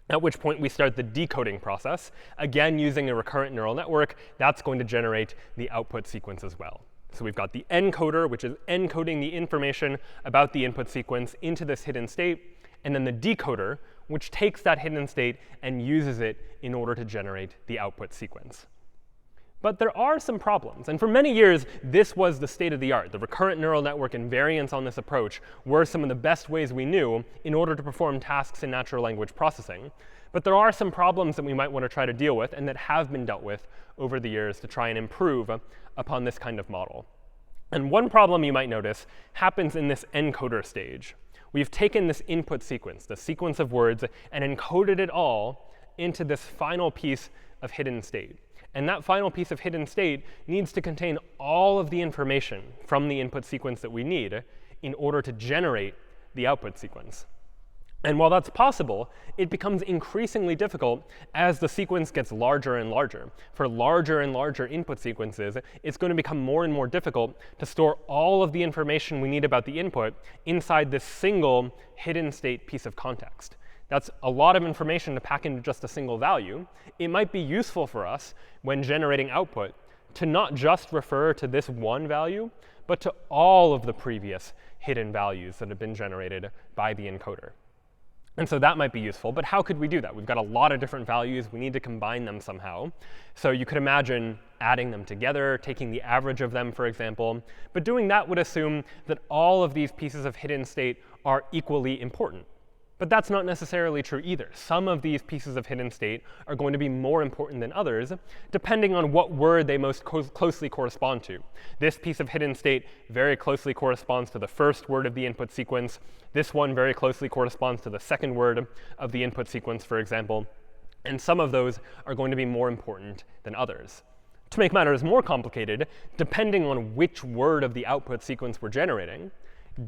at which point we start the decoding process. Again, using a recurrent neural network, that's going to generate the output sequence as well. So we've got the encoder, which is encoding the information about the input sequence into this hidden state, and then the decoder, which takes that hidden state and uses it in order to generate the output sequence. But there are some problems. And for many years, this was the state of the art. The recurrent neural network and variants on this approach were some of the best ways we knew in order to perform tasks in natural language processing. But there are some problems that we might want to try to deal with and that have been dealt with over the years to try and improve upon this kind of model. And one problem you might notice happens in this encoder stage. We've taken this input sequence, the sequence of words, and encoded it all into this final piece of hidden state. And that final piece of hidden state needs to contain all of the information from the input sequence that we need in order to generate the output sequence. And while that's possible, it becomes increasingly difficult as the sequence gets larger and larger. For larger and larger input sequences, it's going to become more and more difficult to store all of the information we need about the input inside this single hidden state piece of context. That's a lot of information to pack into just a single value. It might be useful for us when generating output to not just refer to this one value, but to all of the previous hidden values that have been generated by the encoder. And so that might be useful. But how could we do that? We've got a lot of different values. We need to combine them somehow. So you could imagine adding them together, taking the average of them, for example. But doing that would assume that all of these pieces of hidden state are equally important. But that's not necessarily true either. Some of these pieces of hidden state are going to be more important than others, depending on what word they most closely correspond to. This piece of hidden state very closely corresponds to the first word of the input sequence. This one very closely corresponds to the second word of the input sequence, for example. And some of those are going to be more important than others. To make matters more complicated, depending on which word of the output sequence we're generating,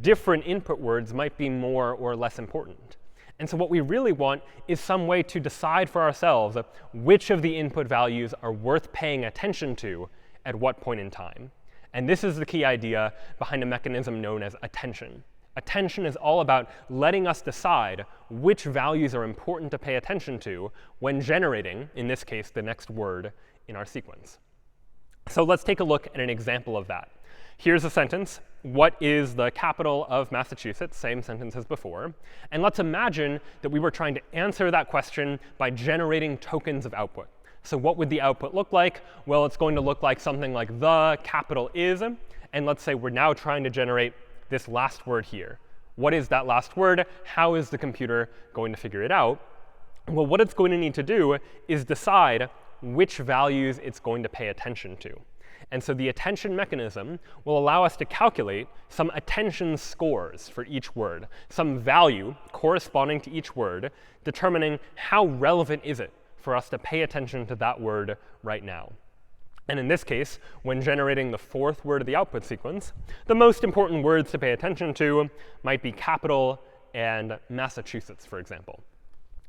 different input words might be more or less important. And so what we really want is some way to decide for ourselves which of the input values are worth paying attention to at what point in time. And this is the key idea behind a mechanism known as attention. Attention is all about letting us decide which values are important to pay attention to when generating, in this case, the next word in our sequence. So let's take a look at an example of that. Here's a sentence. What is the capital of Massachusetts? Same sentence as before. And let's imagine that we were trying to answer that question by generating tokens of output. So what would the output look like? Well, it's going to look like something like the capital is. And let's say we're now trying to generate this last word here. What is that last word? How is the computer going to figure it out? Well, what it's going to need to do is decide which values it's going to pay attention to. And so the attention mechanism will allow us to calculate some attention scores for each word, some value corresponding to each word, determining how relevant is it for us to pay attention to that word right now. And in this case, when generating the fourth word of the output sequence, the most important words to pay attention to might be capital and Massachusetts, for example.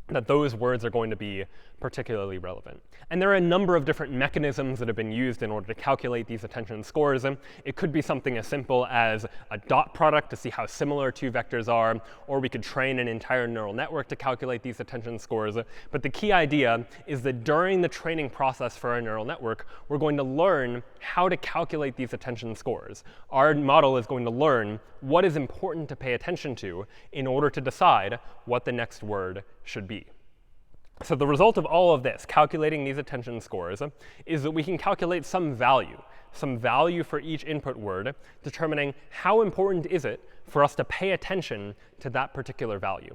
that those words are going to be particularly relevant. And there are a number of different mechanisms that have been used in order to calculate these attention scores. It could be something as simple as a dot product to see how similar two vectors are, or we could train an entire neural network to calculate these attention scores. But the key idea is that during the training process for our neural network, we're going to learn how to calculate these attention scores. Our model is going to learn what is important to pay attention to in order to decide what the next word should be. So the result of all of this, calculating these attention scores, is that we can calculate some value for each input word, determining how important is it for us to pay attention to that particular value.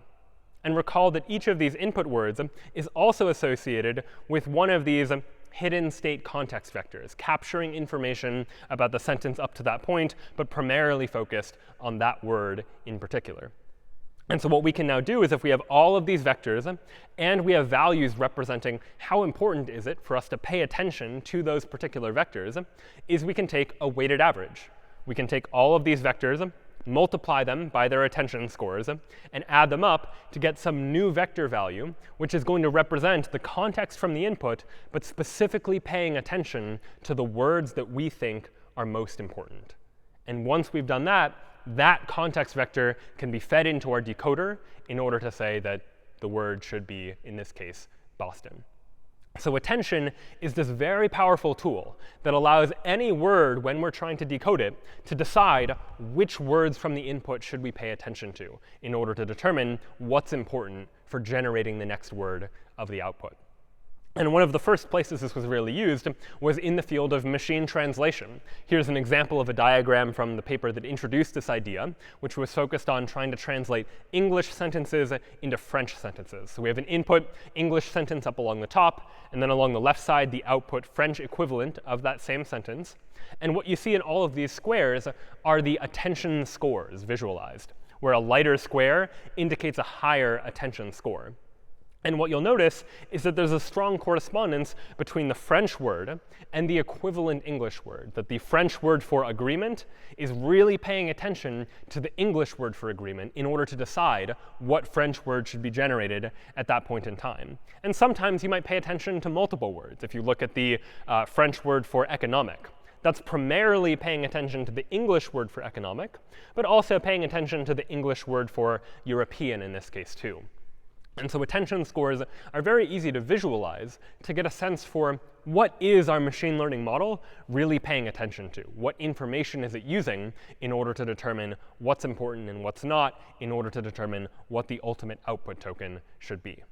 And recall that each of these input words is also associated with one of these hidden state context vectors, capturing information about the sentence up to that point, but primarily focused on that word in particular. And so what we can now do is if we have all of these vectors and we have values representing how important is it for us to pay attention to those particular vectors, is we can take a weighted average. We can take all of these vectors, multiply them by their attention scores, and add them up to get some new vector value, which is going to represent the context from the input, but specifically paying attention to the words that we think are most important. And once we've done that, that context vector can be fed into our decoder in order to say that the word should be, in this case, Boston. So attention is this very powerful tool that allows any word, when we're trying to decode it, to decide which words from the input should we pay attention to in order to determine what's important for generating the next word of the output. And one of the first places this was really used was in the field of machine translation. Here's an example of a diagram from the paper that introduced this idea, which was focused on trying to translate English sentences into French sentences. So we have an input English sentence up along the top, and then along the left side, the output French equivalent of that same sentence. And what you see in all of these squares are the attention scores visualized, where a lighter square indicates a higher attention score. And what you'll notice is that there's a strong correspondence between the French word and the equivalent English word, that the French word for agreement is really paying attention to the English word for agreement in order to decide what French word should be generated at that point in time. And sometimes you might pay attention to multiple words. If you look at the French word for economic, that's primarily paying attention to the English word for economic, but also paying attention to the English word for European in this case too. And so attention scores are very easy to visualize to get a sense for what is our machine learning model really paying attention to? What information is it using in order to determine what's important and what's not, in order to determine what the ultimate output token should be?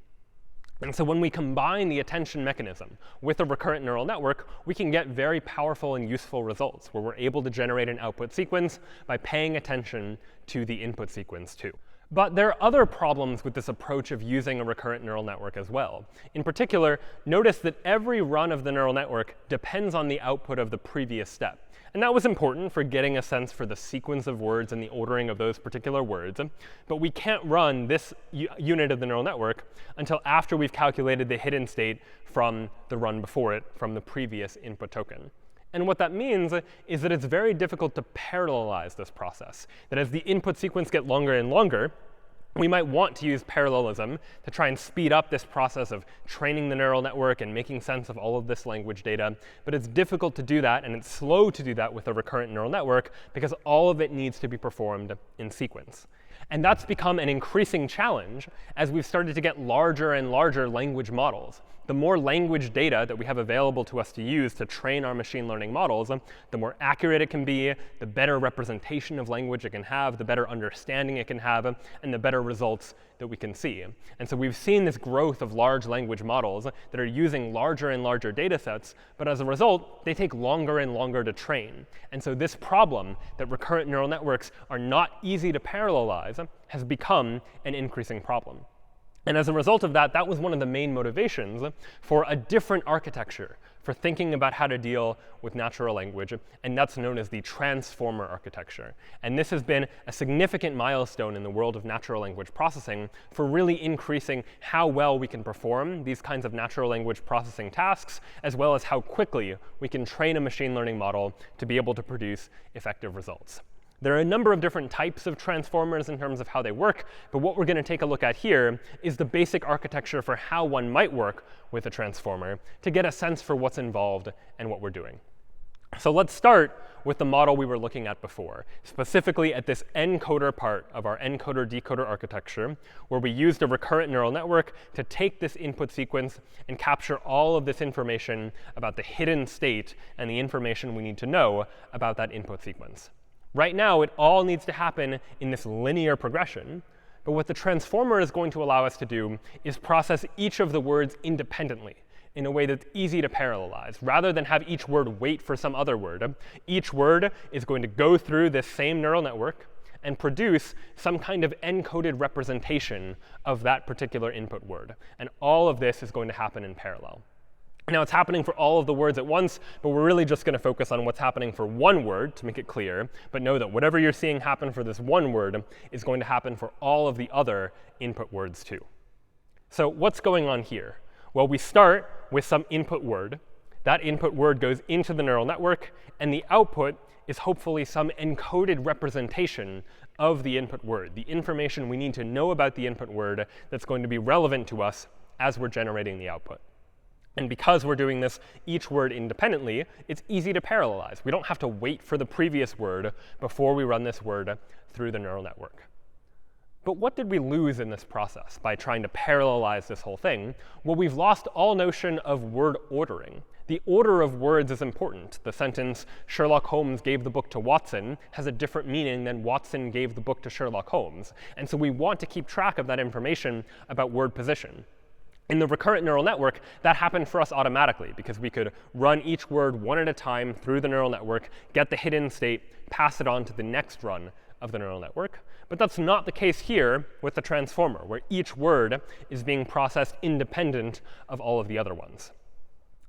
And so when we combine the attention mechanism with a recurrent neural network, we can get very powerful and useful results, where we're able to generate an output sequence by paying attention to the input sequence too. But there are other problems with this approach of using a recurrent neural network as well. In particular, notice that every run of the neural network depends on the output of the previous step. And that was important for getting a sense for the sequence of words and the ordering of those particular words. But we can't run this unit of the neural network until after we've calculated the hidden state from the run before it, from the previous input token. And what that means is that it's very difficult to parallelize this process. That as the input sequence gets longer and longer, we might want to use parallelism to try and speed up this process of training the neural network and making sense of all of this language data. But it's difficult to do that, and it's slow to do that with a recurrent neural network, because all of it needs to be performed in sequence. And that's become an increasing challenge as we've started to get larger and larger language models. The more language data that we have available to us to use to train our machine learning models, the more accurate it can be, the better representation of language it can have, the better understanding it can have, and the better results that we can see. And so we've seen this growth of large language models that are using larger and larger data sets, but as a result, they take longer and longer to train. And so this problem that recurrent neural networks are not easy to parallelize has become an increasing problem. And as a result of that, that was one of the main motivations for a different architecture for thinking about how to deal with natural language, and that's known as the transformer architecture. And this has been a significant milestone in the world of natural language processing for really increasing how well we can perform these kinds of natural language processing tasks, as well as how quickly we can train a machine learning model to be able to produce effective results. There are a number of different types of transformers in terms of how they work, but what we're going to take a look at here is the basic architecture for how one might work with a transformer to get a sense for what's involved and what we're doing. So let's start with the model we were looking at before, specifically at this encoder part of our encoder-decoder architecture, where we used a recurrent neural network to take this input sequence and capture all of this information about the hidden state and the information we need to know about that input sequence. Right now, it all needs to happen in this linear progression. But what the transformer is going to allow us to do is process each of the words independently in a way that's easy to parallelize. Rather than have each word wait for some other word, each word is going to go through this same neural network and produce some kind of encoded representation of that particular input word. And all of this is going to happen in parallel. Now, it's happening for all of the words at once, but we're really just going to focus on what's happening for one word to make it clear. But know that whatever you're seeing happen for this one word is going to happen for all of the other input words too. So what's going on here? Well, we start with some input word. That input word goes into the neural network, and the output is hopefully some encoded representation of the input word, the information we need to know about the input word that's going to be relevant to us as we're generating the output. And because we're doing this each word independently, it's easy to parallelize. We don't have to wait for the previous word before we run this word through the neural network. But what did we lose in this process by trying to parallelize this whole thing? Well, we've lost all notion of word ordering. The order of words is important. The sentence, Sherlock Holmes gave the book to Watson, has a different meaning than Watson gave the book to Sherlock Holmes. And so we want to keep track of that information about word position. In the recurrent neural network, that happened for us automatically, because we could run each word one at a time through the neural network, get the hidden state, pass it on to the next run of the neural network. But that's not the case here with the transformer, where each word is being processed independent of all of the other ones.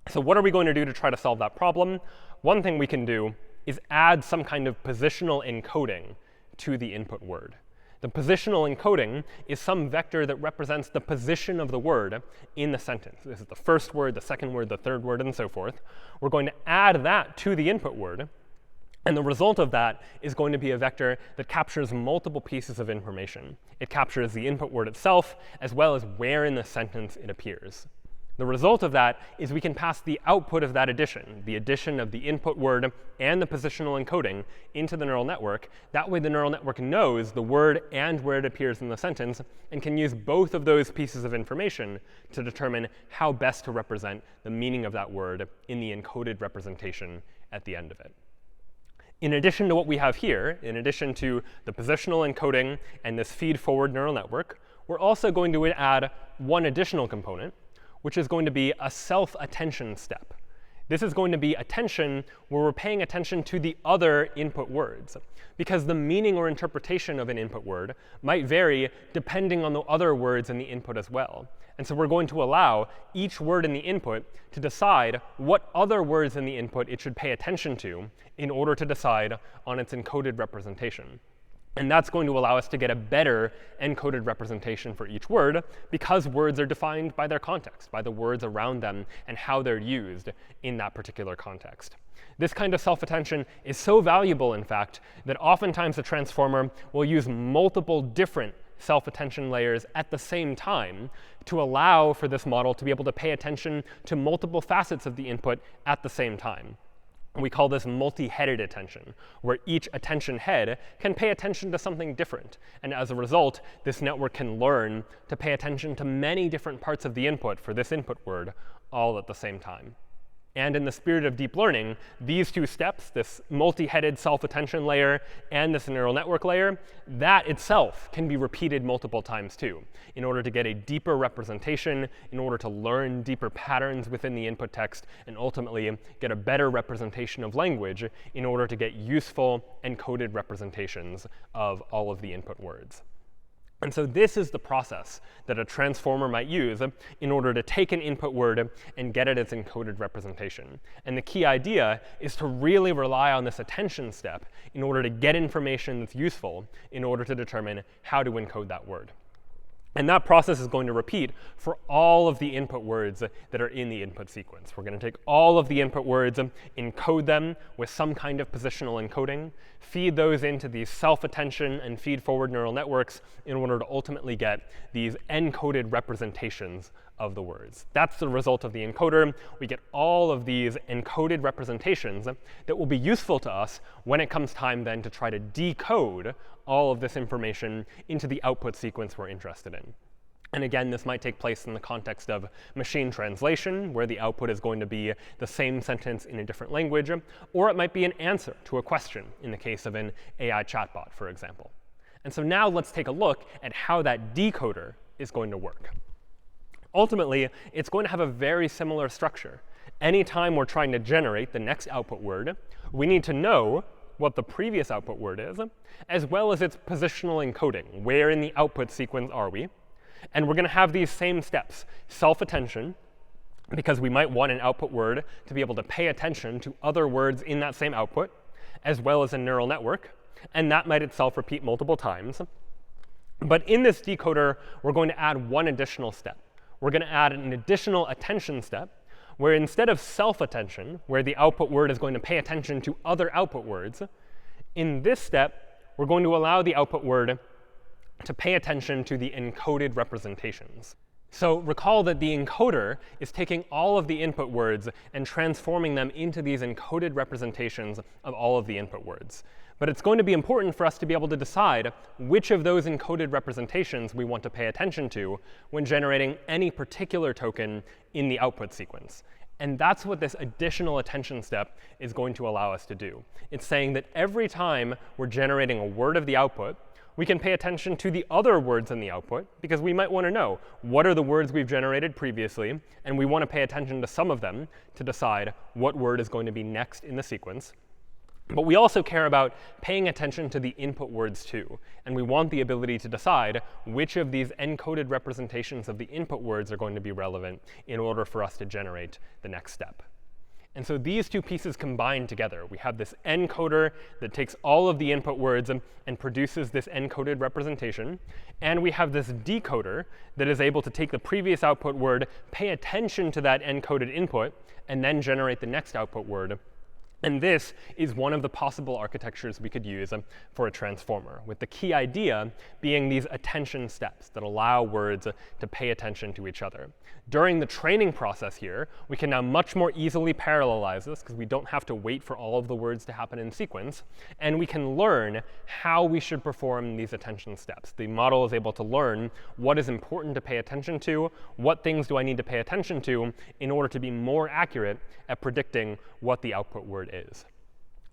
So what are we going to do to try to solve that problem? One thing we can do is add some kind of positional encoding to the input word. The positional encoding is some vector that represents the position of the word in the sentence. This is the first word, the second word, the third word, and so forth. We're going to add that to the input word. And the result of that is going to be a vector that captures multiple pieces of information. It captures the input word itself, as well as where in the sentence it appears. The result of that is we can pass the output of that addition, the addition of the input word and the positional encoding, into the neural network. That way the neural network knows the word and where it appears in the sentence, and can use both of those pieces of information to determine how best to represent the meaning of that word in the encoded representation at the end of it. In addition to what we have here, in addition to the positional encoding and this feed-forward neural network, we're also going to add one additional component, which is going to be a self-attention step. This is going to be attention where we're paying attention to the other input words, because the meaning or interpretation of an input word might vary depending on the other words in the input as well. And so we're going to allow each word in the input to decide what other words in the input it should pay attention to in order to decide on its encoded representation. And that's going to allow us to get a better encoded representation for each word, because words are defined by their context, by the words around them and how they're used in that particular context. This kind of self-attention is so valuable, in fact, that oftentimes the transformer will use multiple different self-attention layers at the same time to allow for this model to be able to pay attention to multiple facets of the input at the same time. We call this multi-headed attention, where each attention head can pay attention to something different. And as a result, this network can learn to pay attention to many different parts of the input for this input word all at the same time. And in the spirit of deep learning, these two steps, this multi-headed self-attention layer and this neural network layer, that itself can be repeated multiple times too, in order to get a deeper representation, in order to learn deeper patterns within the input text, and ultimately get a better representation of language in order to get useful encoded representations of all of the input words. And so this is the process that a transformer might use in order to take an input word and get it its encoded representation. And the key idea is to really rely on this attention step in order to get information that's useful in order to determine how to encode that word. And that process is going to repeat for all of the input words that are in the input sequence. We're going to take all of the input words, encode them with some kind of positional encoding, feed those into these self-attention and feed-forward neural networks in order to ultimately get these encoded representations of the words. That's the result of the encoder. We get all of these encoded representations that will be useful to us when it comes time then to try to decode all of this information into the output sequence we're interested in. And again, this might take place in the context of machine translation, where the output is going to be the same sentence in a different language, or it might be an answer to a question in the case of an AI chatbot, for example. And so now let's take a look at how that decoder is going to work. Ultimately, it's going to have a very similar structure. Anytime we're trying to generate the next output word, we need to know what the previous output word is, as well as its positional encoding. Where in the output sequence are we? And we're going to have these same steps: self-attention, because we might want an output word to be able to pay attention to other words in that same output, as well as a neural network. And that might itself repeat multiple times. But in this decoder, we're going to add one additional step. We're going to add an additional attention step, where instead of self-attention, where the output word is going to pay attention to other output words, in this step, we're going to allow the output word to pay attention to the encoded representations. So recall that the encoder is taking all of the input words and transforming them into these encoded representations of all of the input words. But it's going to be important for us to be able to decide which of those encoded representations we want to pay attention to when generating any particular token in the output sequence. And that's what this additional attention step is going to allow us to do. It's saying that every time we're generating a word of the output, we can pay attention to the other words in the output, because we might want to know what are the words we've generated previously, and we want to pay attention to some of them to decide what word is going to be next in the sequence. But we also care about paying attention to the input words too. And we want the ability to decide which of these encoded representations of the input words are going to be relevant in order for us to generate the next step. And so these two pieces combine together. We have this encoder that takes all of the input words and produces this encoded representation. And we have this decoder that is able to take the previous output word, pay attention to that encoded input, and then generate the next output word. And this is one of the possible architectures we could use for a transformer, with the key idea being these attention steps that allow words to pay attention to each other. During the training process here, we can now much more easily parallelize this, because we don't have to wait for all of the words to happen in sequence. And we can learn how we should perform these attention steps. The model is able to learn what is important to pay attention to, what things do I need to pay attention to in order to be more accurate at predicting what the output word is.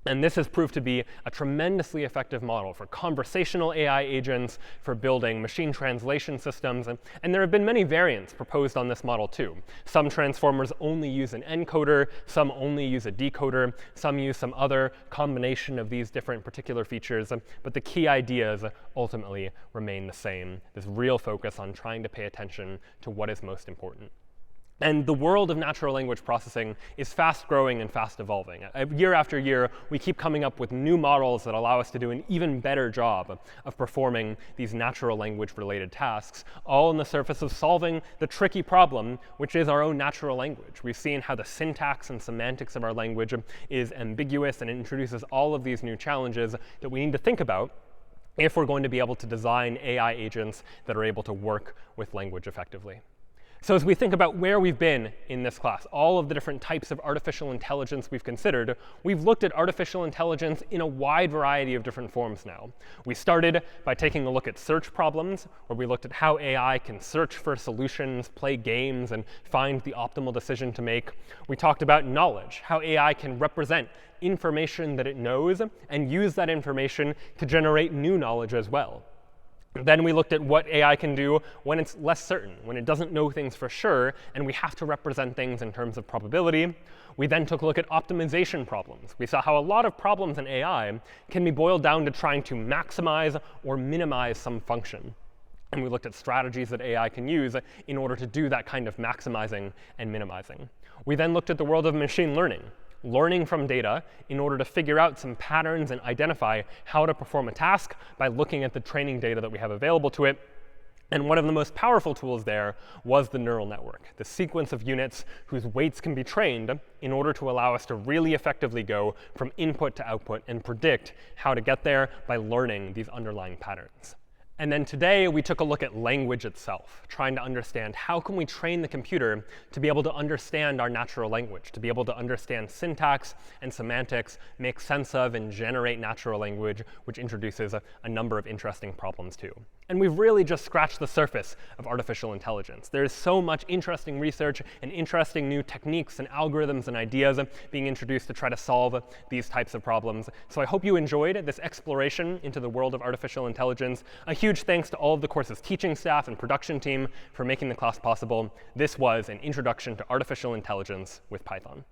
And this has proved to be a tremendously effective model for conversational AI agents, for building machine translation systems. And there have been many variants proposed on this model too. Some transformers only use an encoder, some only use a decoder, some use some other combination of these different particular features. But the key ideas ultimately remain the same, this real focus on trying to pay attention to what is most important. And the world of natural language processing is fast growing and fast evolving. Year after year, we keep coming up with new models that allow us to do an even better job of performing these natural language related tasks, all on the surface of solving the tricky problem, which is our own natural language. We've seen how the syntax and semantics of our language is ambiguous, and it introduces all of these new challenges that we need to think about if we're going to be able to design AI agents that are able to work with language effectively. So as we think about where we've been in this class, all of the different types of artificial intelligence we've considered, we've looked at artificial intelligence in a wide variety of different forms now. We started by taking a look at search problems, where we looked at how AI can search for solutions, play games, and find the optimal decision to make. We talked about knowledge, how AI can represent information that it knows and use that information to generate new knowledge as well. Then we looked at what AI can do when it's less certain, when it doesn't know things for sure, and we have to represent things in terms of probability. We then took a look at optimization problems. We saw how a lot of problems in AI can be boiled down to trying to maximize or minimize some function. And we looked at strategies that AI can use in order to do that kind of maximizing and minimizing. We then looked at the world of machine learning from data in order to figure out some patterns and identify how to perform a task by looking at the training data that we have available to it. And one of the most powerful tools there was the neural network, the sequence of units whose weights can be trained in order to allow us to really effectively go from input to output and predict how to get there by learning these underlying patterns. And then today, we took a look at language itself, trying to understand how can we train the computer to be able to understand our natural language, to be able to understand syntax and semantics, make sense of and generate natural language, which introduces a number of interesting problems too. And we've really just scratched the surface of artificial intelligence. There's so much interesting research and interesting new techniques and algorithms and ideas being introduced to try to solve these types of problems. So I hope you enjoyed this exploration into the world of artificial intelligence. A huge thanks to all of the course's teaching staff and production team for making the class possible. This was an introduction to artificial intelligence with Python.